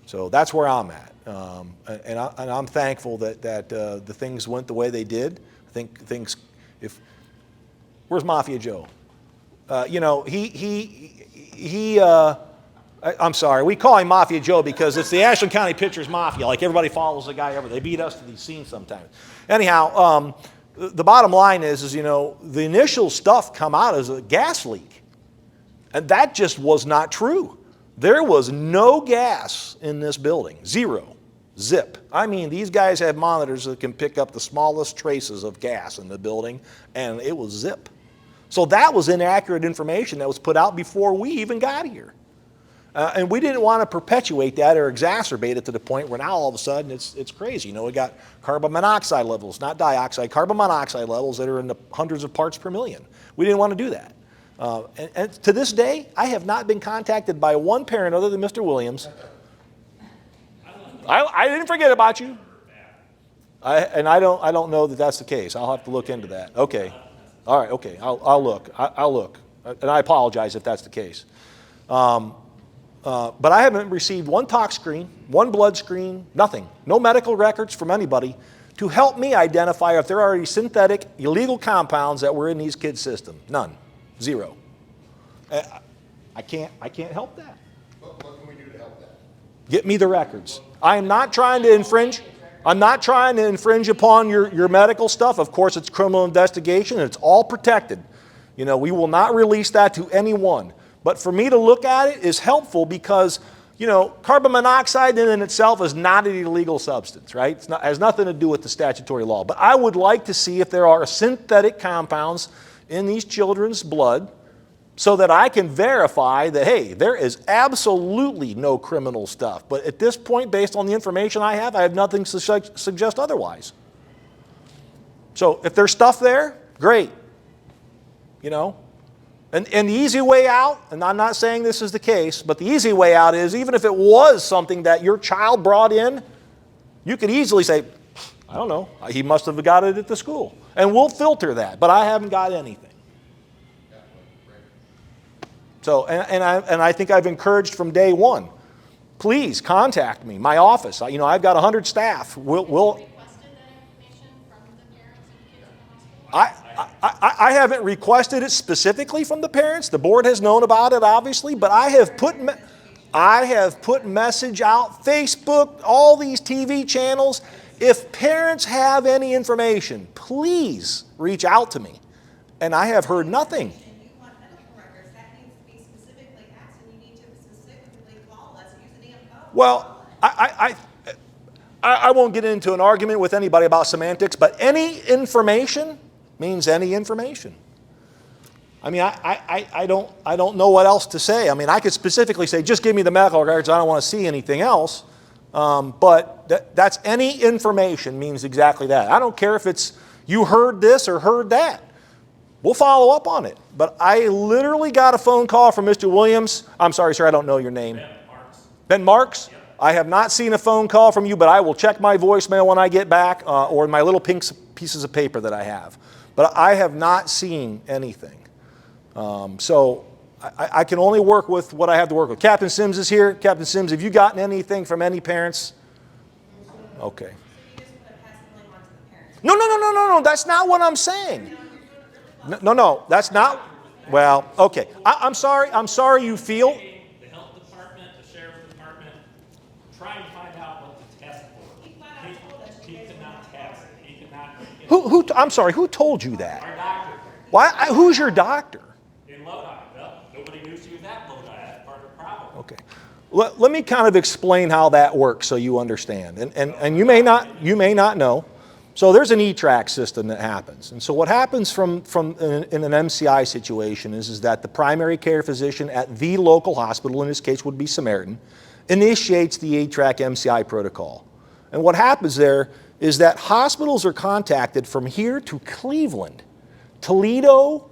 So that's where I'm at, and I'm thankful that the things went the way they did. I think things, where's Mafia Joe? I'm sorry, we call him Mafia Joe because it's the Ashland County Pitchers Mafia. Like everybody follows the guy over. They beat us to these scenes sometimes. Anyhow, the bottom line is the initial stuff come out as a gas leak. And that just was not true. There was no gas in this building, zero. Zip. I mean, these guys have monitors that can pick up the smallest traces of gas in the building, and it was zip. So that was inaccurate information that was put out before we even got here. And we didn't want to perpetuate that or exacerbate it to the point where now all of a sudden it's crazy. You know, we got carbon monoxide levels, not dioxide, carbon monoxide levels that are in the hundreds of parts per million. We didn't want to do that. And to this day, I have not been contacted by one parent other than Mr. Williams. I didn't forget about you. I don't know that that's the case. I'll have to look into that. Okay. All right, okay. I'll look. I'll look. And I apologize if that's the case. But I haven't received one tox screen, one blood screen, nothing. No medical records from anybody to help me identify if there are any synthetic, illegal compounds that were in these kids' system. None. Zero. I can't help that. What can we do to help that? Get me the records. I am not trying to infringe. I'm not trying to infringe upon your medical stuff. Of course, it's criminal investigation and it's all protected. You know, we will not release that to anyone. But for me to look at it is helpful because, you know, carbon monoxide in and itself is not an illegal substance, right? It has nothing to do with the statutory law. But I would like to see if there are synthetic compounds in these children's blood so that I can verify that, hey, there is absolutely no criminal stuff. But at this point, based on the information I have nothing to suggest otherwise. So if there's stuff there, great. You know? And the easy way out, and I'm not saying this is the case, but the easy way out is even if it was something that your child brought in, you could easily say, I don't know, he must have got it at the school. And we'll filter that, but I haven't got anything. So, and I think I've encouraged from day one, please contact me, my office. You know, I've got 100 staff. We'll Requested that information from the parents of the kids in the hospital? I haven't requested it specifically from the parents. The board has known about it, obviously, but I have put message out, Facebook, all these TV channels. If parents have any information, please reach out to me. And I have heard nothing. And you want medical records, that needs to be specifically asked, and you need to specifically call us, use the damn phone. Well, I won't get into an argument with anybody about semantics, but any information means any information. I mean, I don't know what else to say. I mean, I could specifically say, just give me the medical records, I don't want to see anything else. But that's any information means exactly that. I don't care if it's you heard this or heard that. We'll follow up on it. But I literally got a phone call from Mr. Williams. I'm sorry, sir, I don't know your name. Ben Marks. Ben Marks? Yep. I have not seen a phone call from you, but I will check my voicemail when I get back or my little pink pieces of paper that I have. But I have not seen anything. So I can only work with what I have to work with. Captain Sims is here. Captain Sims, have you gotten anything from any parents? Okay. So you just want to pass the blame on to the parents? No. That's not what I'm saying. No. That's not. Well, okay. I'm sorry. I'm sorry you feel. The health department, the sheriff's department, trying to find out what to test for. He could not test. He could not. I'm sorry. Who told you that? Our doctor. Why? Who's your doctor? In Lodi. Well, nobody knew she was at Lodi. That's part of the problem. Okay. Let me kind of explain how that works so you understand. And you may not know. So there's an E-track system that happens. And so what happens in an MCI situation is that the primary care physician at the local hospital, in this case would be Samaritan, initiates the E-track MCI protocol. And what happens there is that hospitals are contacted from here to Cleveland, Toledo,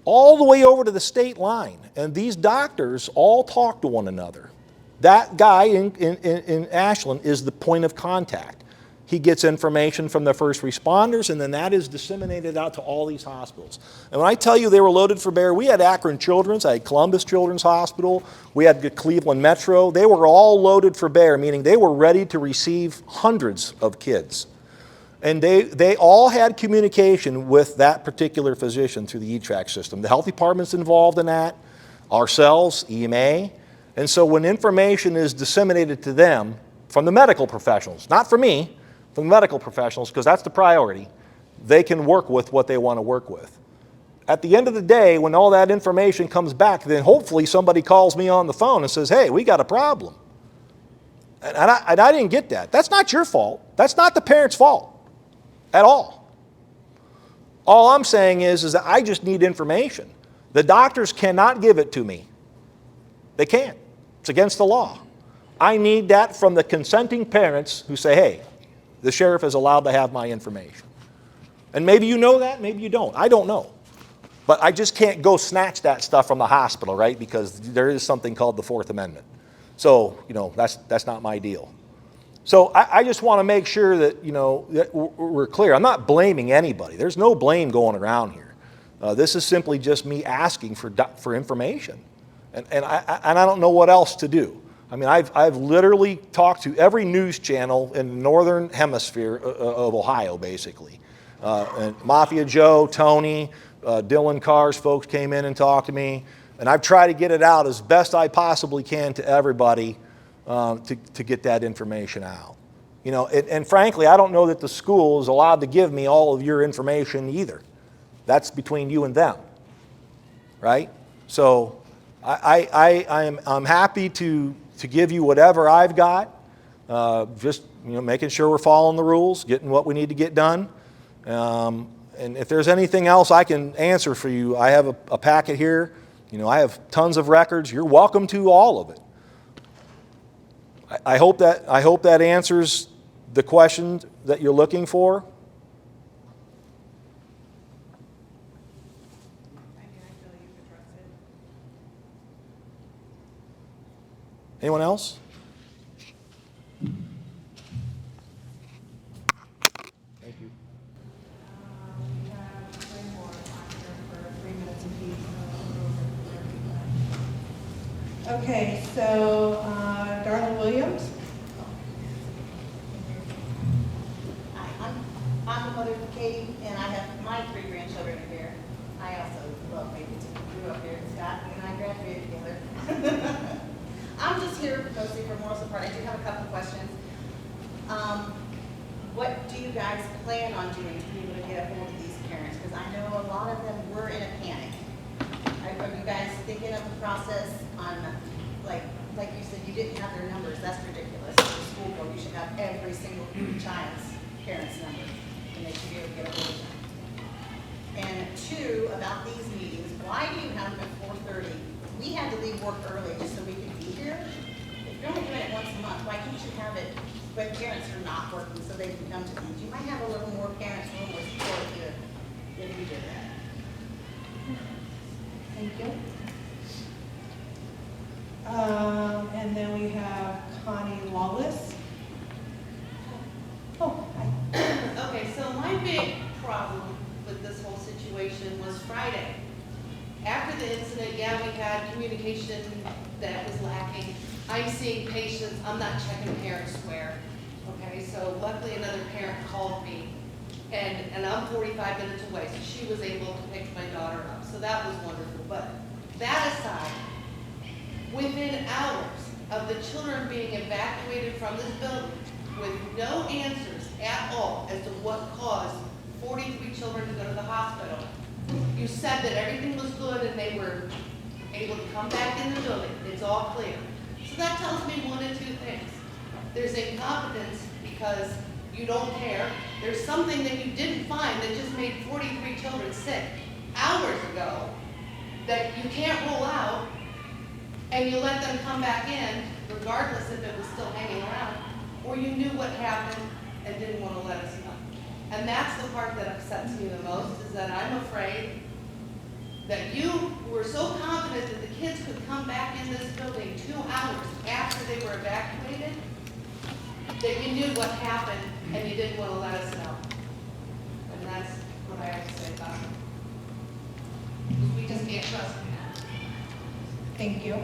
all the way over to the state line. And these doctors all talk to one another. That guy in Ashland is the point of contact. He gets information from the first responders, and then that is disseminated out to all these hospitals. And when I tell you they were loaded for bear, we had Akron Children's, I had Columbus Children's Hospital, we had the Cleveland Metro. They were all loaded for bear, meaning they were ready to receive hundreds of kids. And they all had communication with that particular physician through the E-track system. The health department's involved in that, ourselves, EMA. And so when information is disseminated to them from the medical professionals, not from me, from the medical professionals, because that's the priority, they can work with what they want to work with. At the end of the day, when all that information comes back, then hopefully somebody calls me on the phone and says, hey, we got a problem. And I didn't get that. That's not your fault. That's not the parent's fault at all. All I'm saying is that I just need information. The doctors cannot give it to me. They can't. It's against the law. I need that from the consenting parents who say, hey, the sheriff is allowed to have my information. And maybe you know that, maybe you don't. I don't know. But I just can't go snatch that stuff from the hospital, right? Because there is something called the Fourth Amendment. So, that's not my deal. So I just want to make sure that, that we're clear. I'm not blaming anybody. There's no blame going around here. This is simply just me asking for information. And I don't know what else to do. I mean, I've literally talked to every news channel in the northern hemisphere of Ohio, basically. And Mafia Joe, Tony, Dylan Carr's folks came in and talked to me. And I've tried to get it out as best I possibly can to everybody to get that information out. And frankly, I don't know that the school is allowed to give me all of your information either. That's between you and them, right? So I'm happy to give you whatever I've got, just making sure we're following the rules, getting what we need to get done. And if there's anything else I can answer for you, I have a packet here. I have tons of records. You're welcome to all of it. I hope that answers the question that you're looking for. Anyone else? Thank you. We have 3 more on here for 3 minutes apiece. Okay, so Darla Williams. Hi, I'm the mother of Katie, and I have my 3 grandchildren here. I also love Mapleton. Grew up here. Scott and I graduated together. I'm just here mostly for moral support. I do have a couple of questions. What do you guys plan on doing to be able to get a hold of these parents? Because I know a lot of them were in a panic. Are you guys thinking of a process on, like you said, you didn't have their numbers? That's ridiculous. As a school board, you should have every single child's parent's number, and they should be able to get a hold of them. And 2, about these meetings, why do you have them at 4:30? We had to leave work early just so we could be here. If you're only doing it once a month, why can't you have it when parents are not working so they can come to these? You might have a little more parents, a little more support if you did that. Thank you. And then we have Connie Wallace. Oh, hi. Okay, so my big problem with this whole situation was Friday. After the incident, yeah, we had communication that was lacking. I'm seeing patients, I'm not checking parents square. Okay, so luckily another parent called me, and I'm 45 minutes away, so she was able to pick my daughter up. So that was wonderful. But that aside, within hours of the children being evacuated from this building with no answers at all as to what caused 43 children to go to the hospital, you said that everything was good and they were able to come back in the building. It's all clear. So that tells me 1 of 2 things. There's incompetence because you don't care. There's something that you didn't find that just made 43 children sick hours ago that you can't rule out, and you let them come back in regardless if it was still hanging around, or you knew what happened and didn't want to let us know. And that's the part that upsets me the most, is that I'm afraid that you were so confident that the kids could come back in this building 2 hours after they were evacuated, that you knew what happened and you didn't want to let us know. And that's what I have to say about it. We just can't trust them. Thank you.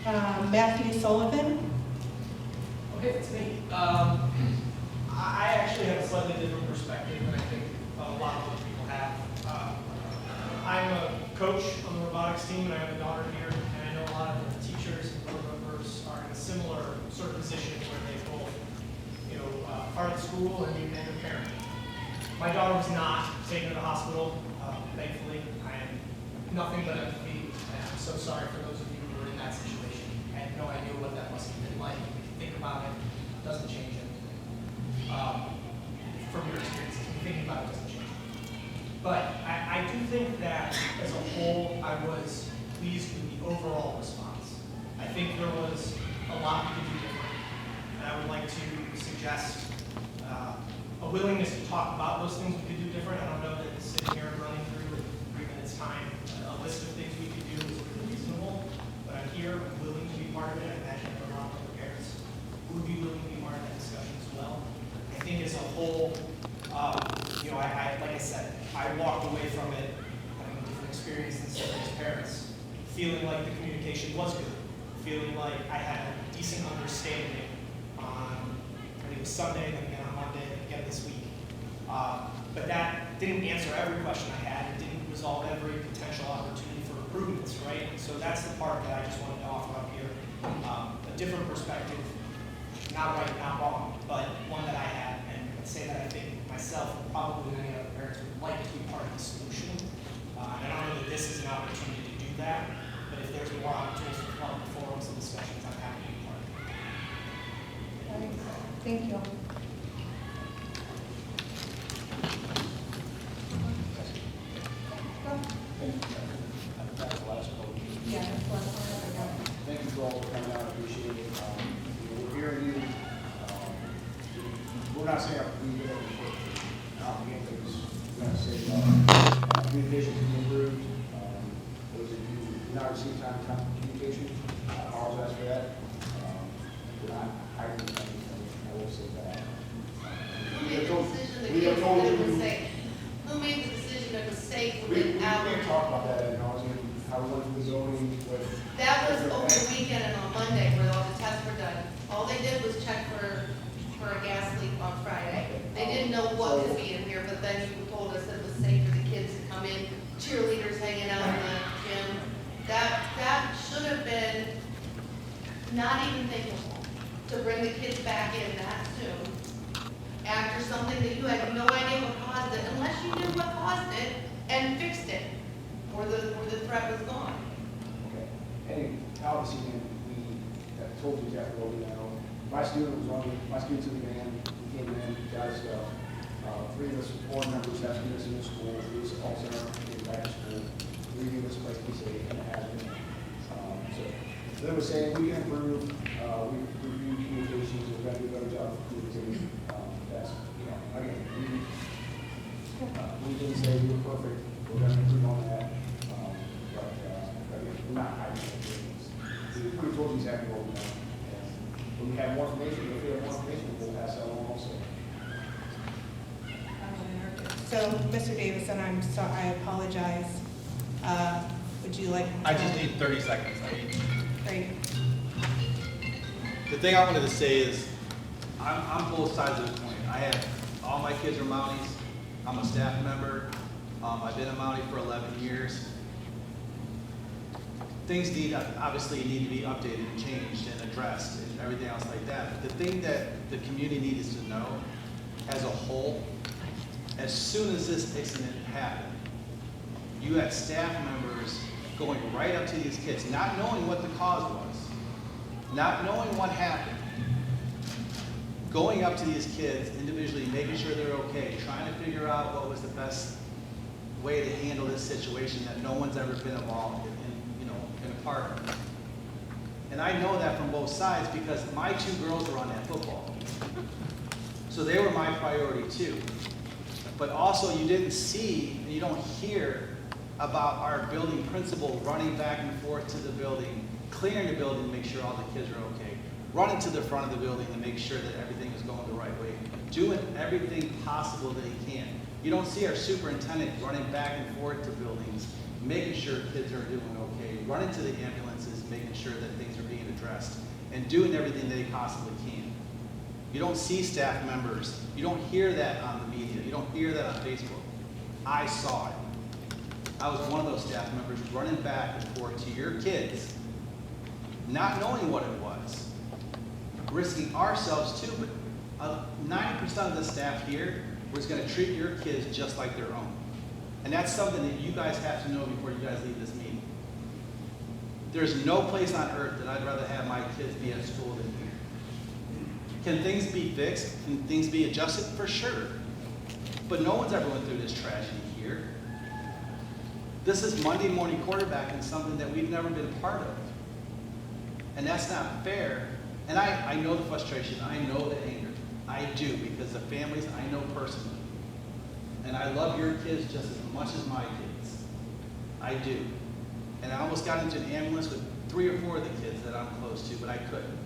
Matthew Sullivan. Okay, it's me. I actually have a slightly different perspective than I think a lot of other people have. I'm a coach on the robotics team, and I have a daughter here, and I know a lot of the teachers and board members are in a similar sort of position where they both, are at school and a parent. My daughter was not taken to the hospital, thankfully. I am nothing but empathy, and I'm so sorry for those of you who are in that situation. I have no idea what that must have been like. If you think about it, it doesn't change it. From your experiences, thinking about it doesn't change it. But I do think that as a whole, I was pleased with the overall response. I think there was a lot we could do different. And I would like to suggest a willingness to talk about those things we could do different. I don't know that sitting here and running through in 3 minutes time a list of things we could do is really reasonable. But I'm here, willing to be part of it. I imagine there are a lot of other parents who would be willing to be part of that discussion as well. I think as a whole, you know, like I said, I walked away from it having a different experience than some of those parents, feeling like the communication was good, feeling like I had a decent understanding on, I think it was Sunday, then again on Monday, then again this week. But that didn't answer every question I had. It didn't resolve every potential opportunity for improvements, right? So that's the part that I just wanted to offer up here. A different perspective, not right, not wrong, but one that I had, and I'd say that I think myself, and probably many other parents, would like to be part of the solution. And I don't know that this is an opportunity to do that, but if there's more opportunities for public forums and discussions, I'm happy to be part of it. Thank you. Yeah, that's one I got. Thank you for all for coming out, I appreciate it. We're hearing you. We're not saying we get out again, things. We're going to say communication can be improved. Those of you who do not receive time communication, I apologize for that. We're not hiding anything, I will say that. Who made the decision of mistake We within hours? can't talk about that ad nauseam, how we went through the zoning with. That was over the weekend and on Monday where all the tests were done. All they did was check for a gas leak on Friday. They didn't know what could be in here, but then you told us it was safe for the kids to come in, cheerleaders hanging out in the gym. That should have been not even thinkable, to bring the kids back in that soon after something that you had no idea what caused it, unless you knew what caused it and fixed it, or the threat was gone. Okay, and obviously, man, we have told you exactly what we know. My student was on, my students in the van, we came in, got his stuff. 3 of us board members have students in the school, 3 of us also came back to school. 3 of us place to be safe, and it has been. So they were saying we can improve, we review communications, we're going to do a better job of communicating. That's, you know, again, we didn't say we were perfect, we're going to improve on that. But again, we're not hiding anything. We told you exactly what we know. And when we have more information, if we have more information, we'll pass that along also. So, Mr. Davison, I'm sorry, I apologize. Would you like? I just need 30 seconds. Great. The thing I wanted to say is, I'm both sides of the coin. I have, all my kids are Mounties. I'm a staff member. I've been a Mountie for 11 years. Things obviously need to be updated and changed and addressed and everything else like that. But the thing that the community needs to know as a whole, as soon as this incident happened, you had staff members going right up to these kids, not knowing what the cause was, not knowing what happened, going up to these kids individually, making sure they're okay, trying to figure out what was the best way to handle this situation that no one's ever been involved in a part of. And I know that from both sides because my 2 girls were on that football team. So they were my priority too. But also you didn't see, and you don't hear about our building principal running back and forth to the building, clearing the building to make sure all the kids are okay, running to the front of the building to make sure that everything is going the right way, doing everything possible that he can. You don't see our superintendent running back and forth to buildings, making sure kids are doing okay, running to the ambulances, making sure that things are being addressed, and doing everything they possibly can. You don't see staff members, you don't hear that on the media, you don't hear that on Facebook. I saw it. I was one of those staff members running back and forth to your kids, not knowing what it was, risking ourselves too, but 90% of the staff here was going to treat your kids just like their own. And that's something that you guys have to know before you guys leave this meeting. There's no place on earth that I'd rather have my kids be at school than here. Can things be fixed? Can things be adjusted? For sure. But no one's ever went through this tragedy here. This is Monday morning quarterbacking, something that we've never been a part of. And that's not fair. And I know the frustration, I know the anger. I do, because the families I know personally. And I love your kids just as much as my kids. I do. And I almost got into an ambulance with 3 or 4 of the kids that I'm close to, but I couldn't.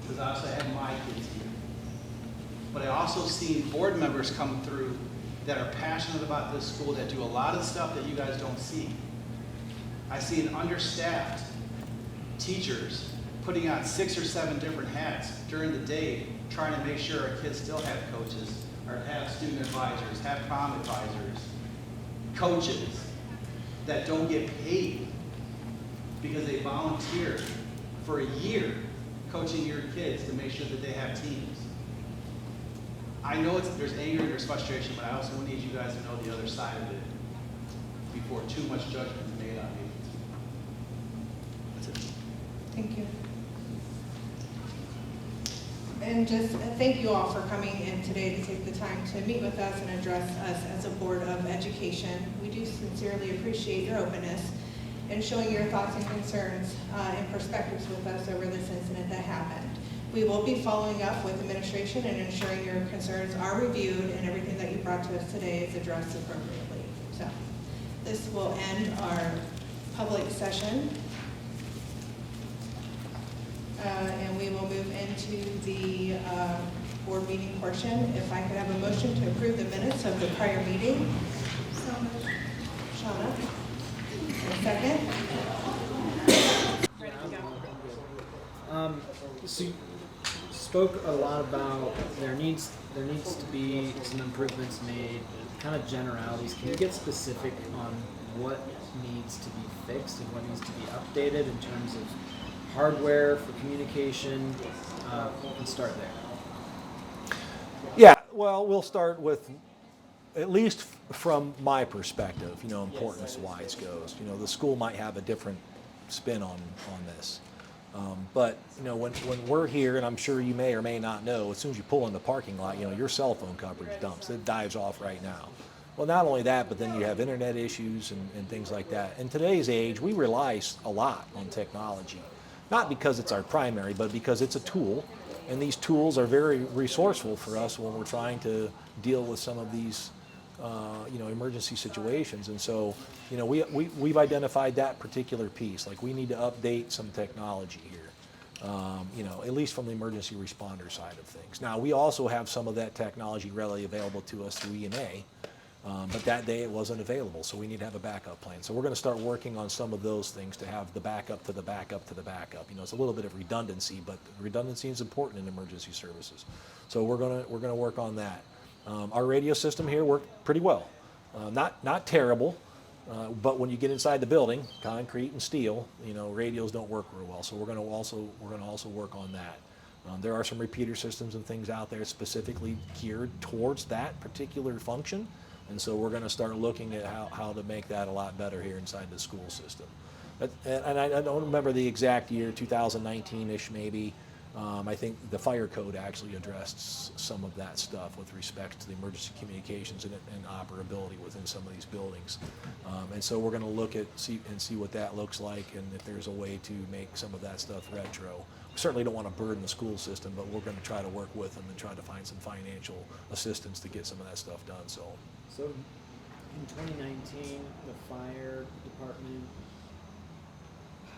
Because I also had my kids here. But I also seen board members come through that are passionate about this school, that do a lot of stuff that you guys don't see. I see an understaffed teachers putting on 6 or 7 different hats during the day, trying to make sure our kids still have coaches, or have student advisors, have prom advisors, coaches that don't get paid because they volunteer for a year coaching your kids to make sure that they have teams. I know there's anger and there's frustration, but I also need you guys to know the other side of it before too much judgment is made on me. That's it. Thank you. And just thank you all for coming in today to take the time to meet with us and address us as a Board of Education. We do sincerely appreciate your openness and showing your thoughts and concerns and perspectives with us over this incident that happened. We will be following up with administration and ensuring your concerns are reviewed and everything that you brought to us today is addressed appropriately. So this will end our public session. And we will move into the board meeting portion. If I could have a motion to approve the minutes of the prior meeting. So moved. Shauna. And a second. So you spoke a lot about there needs to be some improvements made, kind of generalities. Can you get specific on what needs to be fixed and what needs to be updated in terms of hardware for communication? And start there. Yeah, well, we'll start with, at least from my perspective, importance-wise goes. The school might have a different spin on this. But when we're here, and I'm sure you may or may not know, as soon as you pull in the parking lot, your cell phone coverage dumps. It dives off right now. Well, not only that, but then you have internet issues and things like that. In today's age, we rely a lot on technology. Not because it's our primary, but because it's a tool, and these tools are very resourceful for us when we're trying to deal with some of these, emergency situations. And so, we've identified that particular piece. Like, we need to update some technology here, at least from the emergency responder side of things. Now, we also have some of that technology readily available to us through E&A. But that day it wasn't available, so we need to have a backup plan. So we're going to start working on some of those things to have the backup to the backup to the backup. It's a little bit of redundancy, but redundancy is important in emergency services. So we're going to work on that. Our radio system here worked pretty well. Not terrible, but when you get inside the building, concrete and steel, radios don't work real well. So we're going to also work on that. There are some repeater systems and things out there specifically geared towards that particular function. And so we're going to start looking at how to make that a lot better here inside the school system. And I don't remember the exact year, 2019-ish maybe. I think the fire code actually addressed some of that stuff with respect to the emergency communications and operability within some of these buildings. And so we're going to look at see what that looks like, and if there's a way to make some of that stuff retro. We certainly don't want to burden the school system, but we're going to try to work with them and try to find some financial assistance to get some of that stuff done. So in 2019, the fire department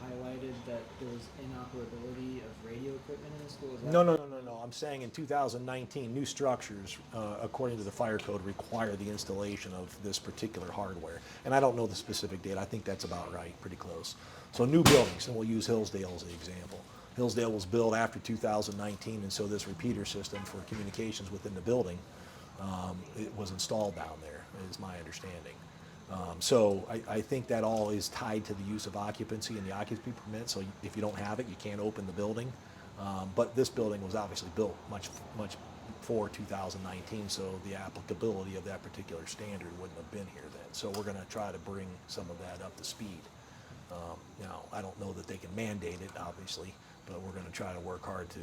highlighted that there was inoperability of radio equipment in the school? No. I'm saying in 2019, new structures, according to the fire code, require the installation of this particular hardware. And I don't know the specific date. I think that's about right, pretty close. So new buildings, and we'll use Hillsdale as an example. Hillsdale was built after 2019, and so this repeater system for communications within the building, it was installed down there, is my understanding. So I think that all is tied to the use of occupancy and the occupancy permit. So if you don't have it, you can't open the building. But this building was obviously built much before 2019, so the applicability of that particular standard wouldn't have been here then. So we're going to try to bring some of that up to speed. I don't know that they can mandate it, obviously, but we're going to try to work hard to,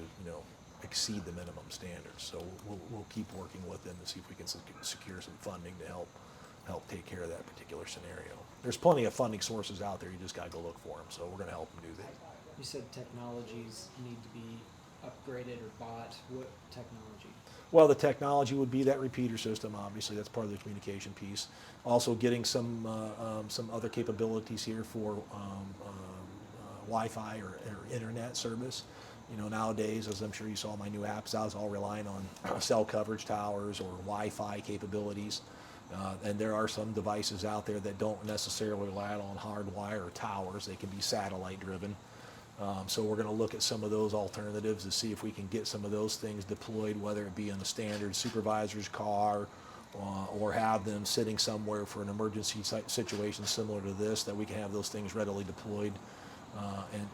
exceed the minimum standards. So we'll keep working with them to see if we can secure some funding to help take care of that particular scenario. There's plenty of funding sources out there. You just got to go look for them. So we're going to help them do that. You said technologies need to be upgraded or bought. What technology? Well, the technology would be that repeater system. Obviously, that's part of the communication piece. Also, getting some other capabilities here for Wi-Fi or internet service. Nowadays, as I'm sure you saw my new apps, I was all relying on cell coverage towers or Wi-Fi capabilities. And there are some devices out there that don't necessarily rely on hardwire or towers. They can be satellite driven. So we're going to look at some of those alternatives to see if we can get some of those things deployed, whether it be in a standard supervisor's car or have them sitting somewhere for an emergency situation similar to this, that we can have those things readily deployed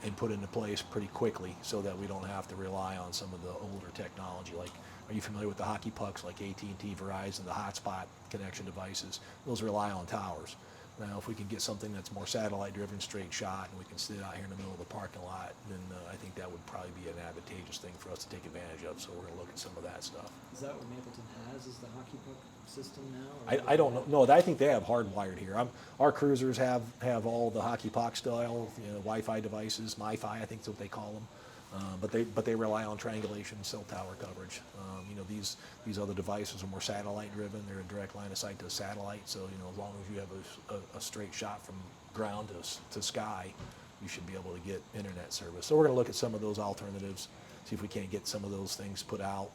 and put into place pretty quickly so that we don't have to rely on some of the older technology. Like, are you familiar with the hockey pucks like AT&T, Verizon, the hotspot connection devices? Those rely on towers. Now, if we can get something that's more satellite-driven, straight shot, and we can sit out here in the middle of the parking lot, then I think that would probably be an advantageous thing for us to take advantage of. So we're going to look at some of that stuff. Is that what Mapleton has? Is the hockey puck system now? I don't know. No, I think they have hardwired here. Our cruisers have all the hockey puck style, Wi-Fi devices, MiFi, I think is what they call them. But they rely on triangulation, cell tower coverage. These other devices are more satellite driven. They're a direct line of sight to a satellite. So as long as you have a straight shot from ground to sky, you should be able to get internet service. So we're going to look at some of those alternatives, see if we can't get some of those things put out.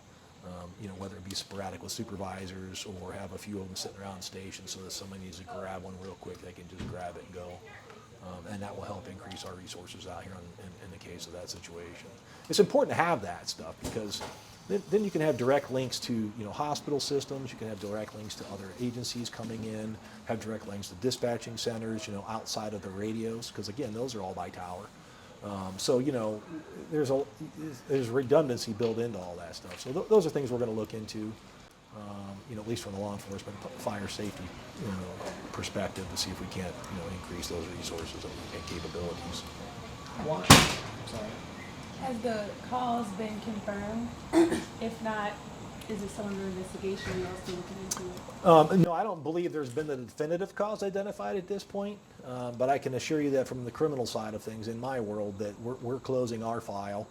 Whether it be sporadic with supervisors or have a few of them sitting around stations so that somebody needs to grab one real quick, they can just grab it and go. And that will help increase our resources out here in the case of that situation. It's important to have that stuff because then you can have direct links to hospital systems. You can have direct links to other agencies coming in. Have direct links to dispatching centers. Outside of the radios, because again, those are all by tower. So there's redundancy built into all that stuff. So those are things we're going to look into. At least from the law enforcement, fire safety, perspective, to see if we can't, increase those resources and capabilities. What? Sorry. Has the cause been confirmed? If not, is it still under investigation? Are you all still looking into it? No, I don't believe there's been a definitive cause identified at this point, but I can assure you that from the criminal side of things in my world, that we're closing our file.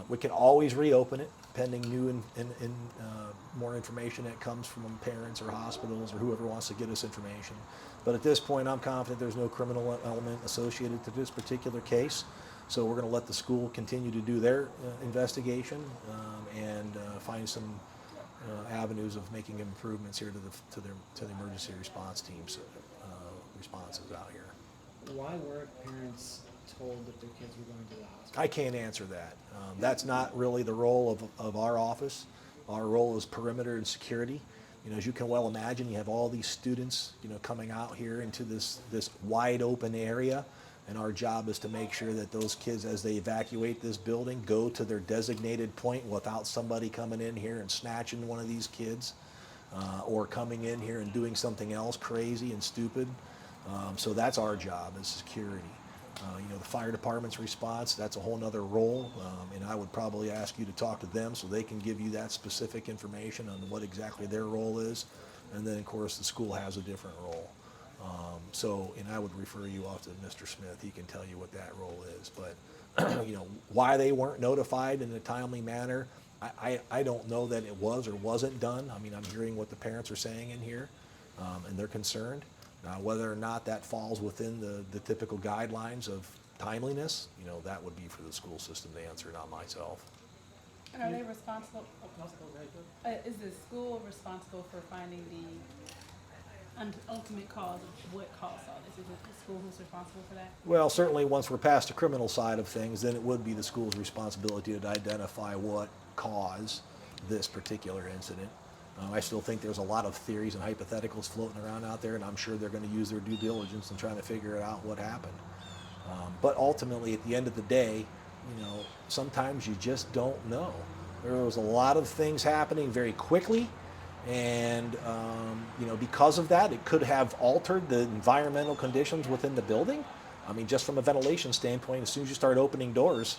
We can always reopen it pending new and more information that comes from parents or hospitals or whoever wants to get us information. But at this point, I'm confident there's no criminal element associated to this particular case. So we're going to let the school continue to do their investigation and find some avenues of making improvements here to the emergency response teams' responses out here. Why weren't parents told that their kids were going to the hospital? I can't answer that. That's not really the role of our office. Our role is perimeter and security. As you can well imagine, you have all these students, coming out here into this wide open area, and our job is to make sure that those kids, as they evacuate this building, go to their designated point without somebody coming in here and snatching one of these kids, or coming in here and doing something else crazy and stupid. So that's our job, is security. The fire department's response, that's a whole nother role, and I would probably ask you to talk to them so they can give you that specific information on what exactly their role is. And then, of course, the school has a different role. And I would refer you off to Mr. Smith. He can tell you what that role is. But, why they weren't notified in a timely manner, I don't know that it was or wasn't done. I mean, I'm hearing what the parents are saying in here, and they're concerned. Now, whether or not that falls within the typical guidelines of timeliness, that would be for the school system to answer, not myself. And are they responsible? Is the school responsible for finding the ultimate cause of what caused all this? Is it the school who's responsible for that? Well, certainly once we're past the criminal side of things, then it would be the school's responsibility to identify what caused this particular incident. I still think there's a lot of theories and hypotheticals floating around out there, and I'm sure they're going to use their due diligence in trying to figure out what happened. But ultimately, at the end of the day, sometimes you just don't know. There was a lot of things happening very quickly, and because of that, it could have altered the environmental conditions within the building. I mean, just from a ventilation standpoint, as soon as you start opening doors,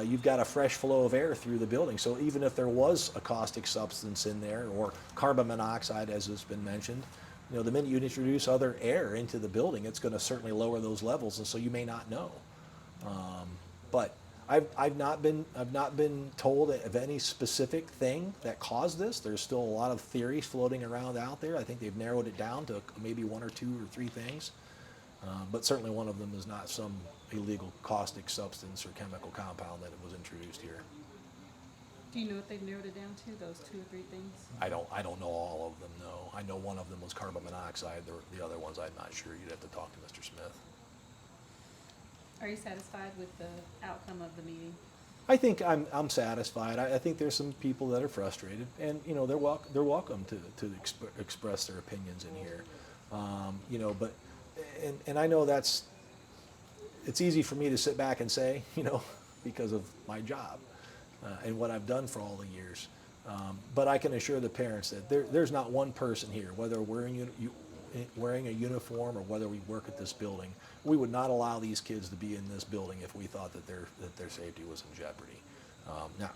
you've got a fresh flow of air through the building. So even if there was a caustic substance in there, or carbon monoxide, as has been mentioned, you know, the minute you introduce other air into the building, it's going to certainly lower those levels, and so you may not know. But I've not been told of any specific thing that caused this. There's still a lot of theories floating around out there. I think they've narrowed it down to maybe 1 or 2 or 3 things. But certainly one of them is not some illegal caustic substance or chemical compound that was introduced here. Do you know what they've narrowed it down to, those 2 or 3 things? I don't know all of them, no. I know one of them was carbon monoxide. The other ones, I'm not sure. You'd have to talk to Mr. Smith. Are you satisfied with the outcome of the meeting? I think I'm satisfied. I think there's some people that are frustrated, and you know, they're welcome to express their opinions in here. You know, but and I know it's easy for me to sit back and say, you know, because of my job and what I've done for all the years. But I can assure the parents that there's not one person here, whether wearing a uniform or whether we work at this building, we would not allow these kids to be in this building if we thought that their safety was in jeopardy. Now,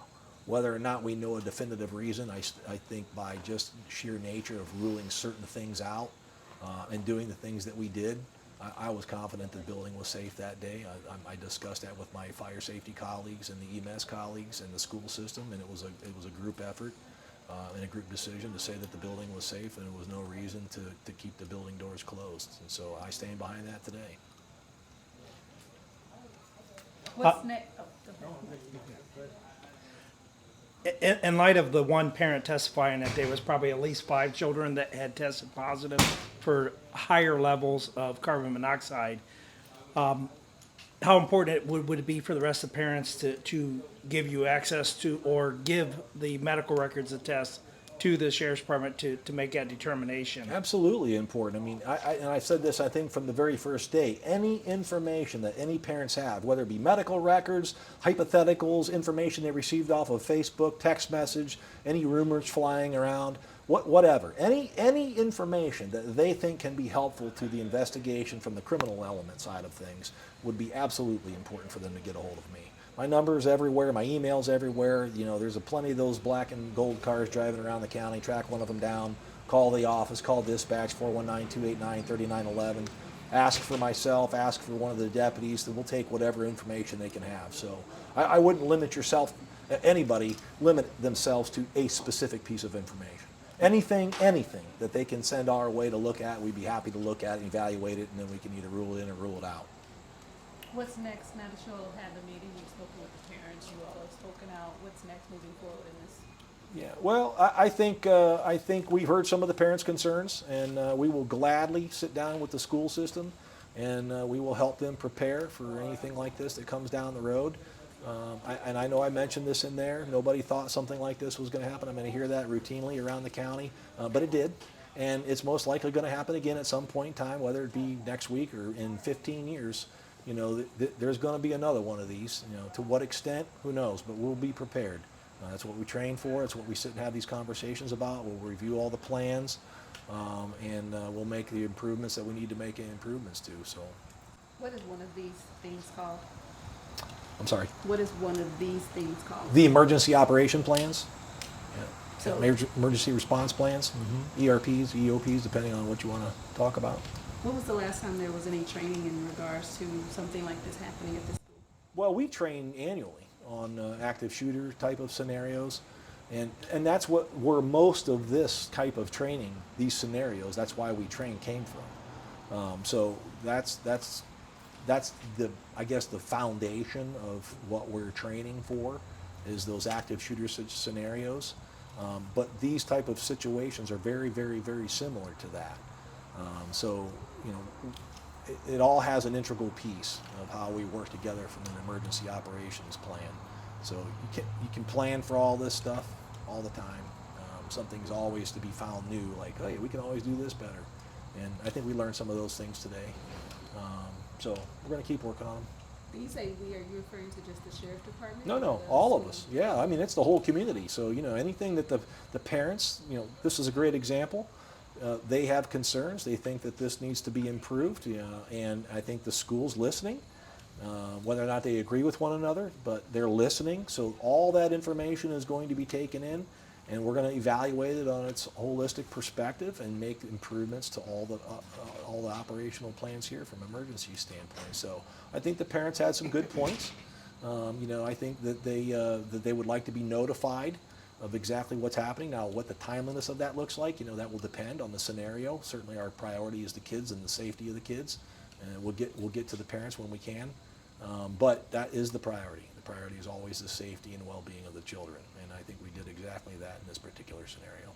whether or not we know a definitive reason, I think by just sheer nature of ruling certain things out and doing the things that we did, I was confident the building was safe that day. I discussed that with my fire safety colleagues and the EMS colleagues and the school system, and it was a group effort and a group decision to say that the building was safe, and there was no reason to keep the building doors closed. And so I stand behind that today. What's next? Oh, go ahead. In light of the one parent testifying that there was probably at least 5 children that had tested positive for higher levels of carbon monoxide, how important would it be for the rest of the parents to give you access to or give the medical records of tests to the Sheriff's Department to make that determination? Absolutely important. I mean, and I said this, I think, from the very first day. Any information that any parents have, whether it be medical records, hypotheticals, information they received off of Facebook, text message, any rumors flying around, whatever. Any information that they think can be helpful to the investigation from the criminal element side of things would be absolutely important for them to get a hold of me. My number's everywhere, my email's everywhere. You know, there's plenty of those black and gold cars driving around the county. Track one of them down, call the office, call dispatch, 419-289-3911. Ask for myself, ask for one of the deputies, and we'll take whatever information they can have. So I wouldn't limit anybody limit themselves to a specific piece of information. Anything that they can send our way to look at, we'd be happy to look at and evaluate it, and then we can either rule it in or rule it out. What's next? Now that you all have had the meeting, you've spoken with the parents, you all have spoken out. What's next moving forward in this? Yeah, well, I think we've heard some of the parents' concerns, and we will gladly sit down with the school system, and we will help them prepare for anything like this that comes down the road. And I know I mentioned this in there. Nobody thought something like this was going to happen. I'm going to hear that routinely around the county, but it did. And it's most likely going to happen again at some point in time, whether it be next week or in 15 years. You know, there's going to be another one of these. You know, to what extent, who knows? But we'll be prepared. That's what we train for. It's what we sit and have these conversations about. We'll review all the plans, and we'll make the improvements that we need to make improvements to. So, what is one of these things called? I'm sorry. What is one of these things called? The emergency operation plans. Yeah. So, emergency response plans, ERPs, EOPs, depending on what you want to talk about. When was the last time there was any training in regards to something like this happening at the school? Well, we train annually on active shooter type of scenarios, and that's where most of this type of training, these scenarios, that's why we train came from. So that's the, I guess, the foundation of what we're training for is those active shooter scenarios. But these type of situations are very, very, very similar to that. So, you know, it all has an integral piece of how we work together from an emergency operations plan. So you can plan for all this stuff all the time. Something's always to be found new, like, hey, we can always do this better. And I think we learned some of those things today. So we're going to keep working on them. When you say we, are you referring to just the sheriff department? No, all of us. Yeah, I mean, it's the whole community. So, you know, anything that the parents, you know, this is a great example. they have concerns. They think that this needs to be improved, and I think the school's listening. Whether or not they agree with one another, but they're listening. So all that information is going to be taken in, and we're going to evaluate it on its holistic perspective and make improvements to all the operational plans here from an emergency standpoint. So I think the parents had some good points. I think that they would like to be notified of exactly what's happening. Now, what the timeliness of that looks like, that will depend on the scenario. Certainly, our priority is the kids and the safety of the kids, and we'll get to the parents when we can. But that is the priority. The priority is always the safety and well-being of the children, and I think we did exactly that in this particular scenario.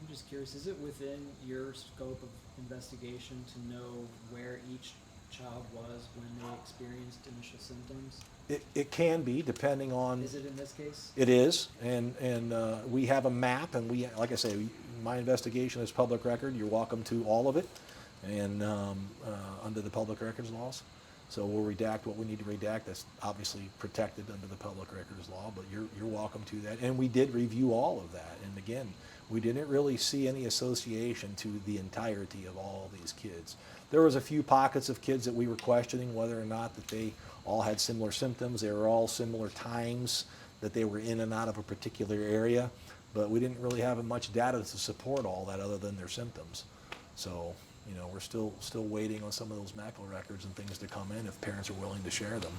I'm just curious, is it within your scope of investigation to know where each child was when they experienced initial symptoms? It can be, depending on. Is it in this case? It is, and we have a map, and like I say, my investigation is public record. You're welcome to all of it, and under the public records laws. So we'll redact what we need to redact. That's obviously protected under the public records law, but you're welcome to that. And we did review all of that. And again, we didn't really see any association to the entirety of all of these kids. There was a few pockets of kids that we were questioning whether or not that they all had similar symptoms. They were all similar times that they were in and out of a particular area, but we didn't really have much data to support all that other than their symptoms. So, we're still waiting on some of those medical records and things to come in if parents are willing to share them.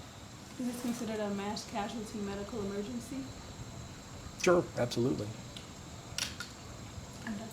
Is this considered a mass casualty medical emergency? Sure, absolutely. I'm done.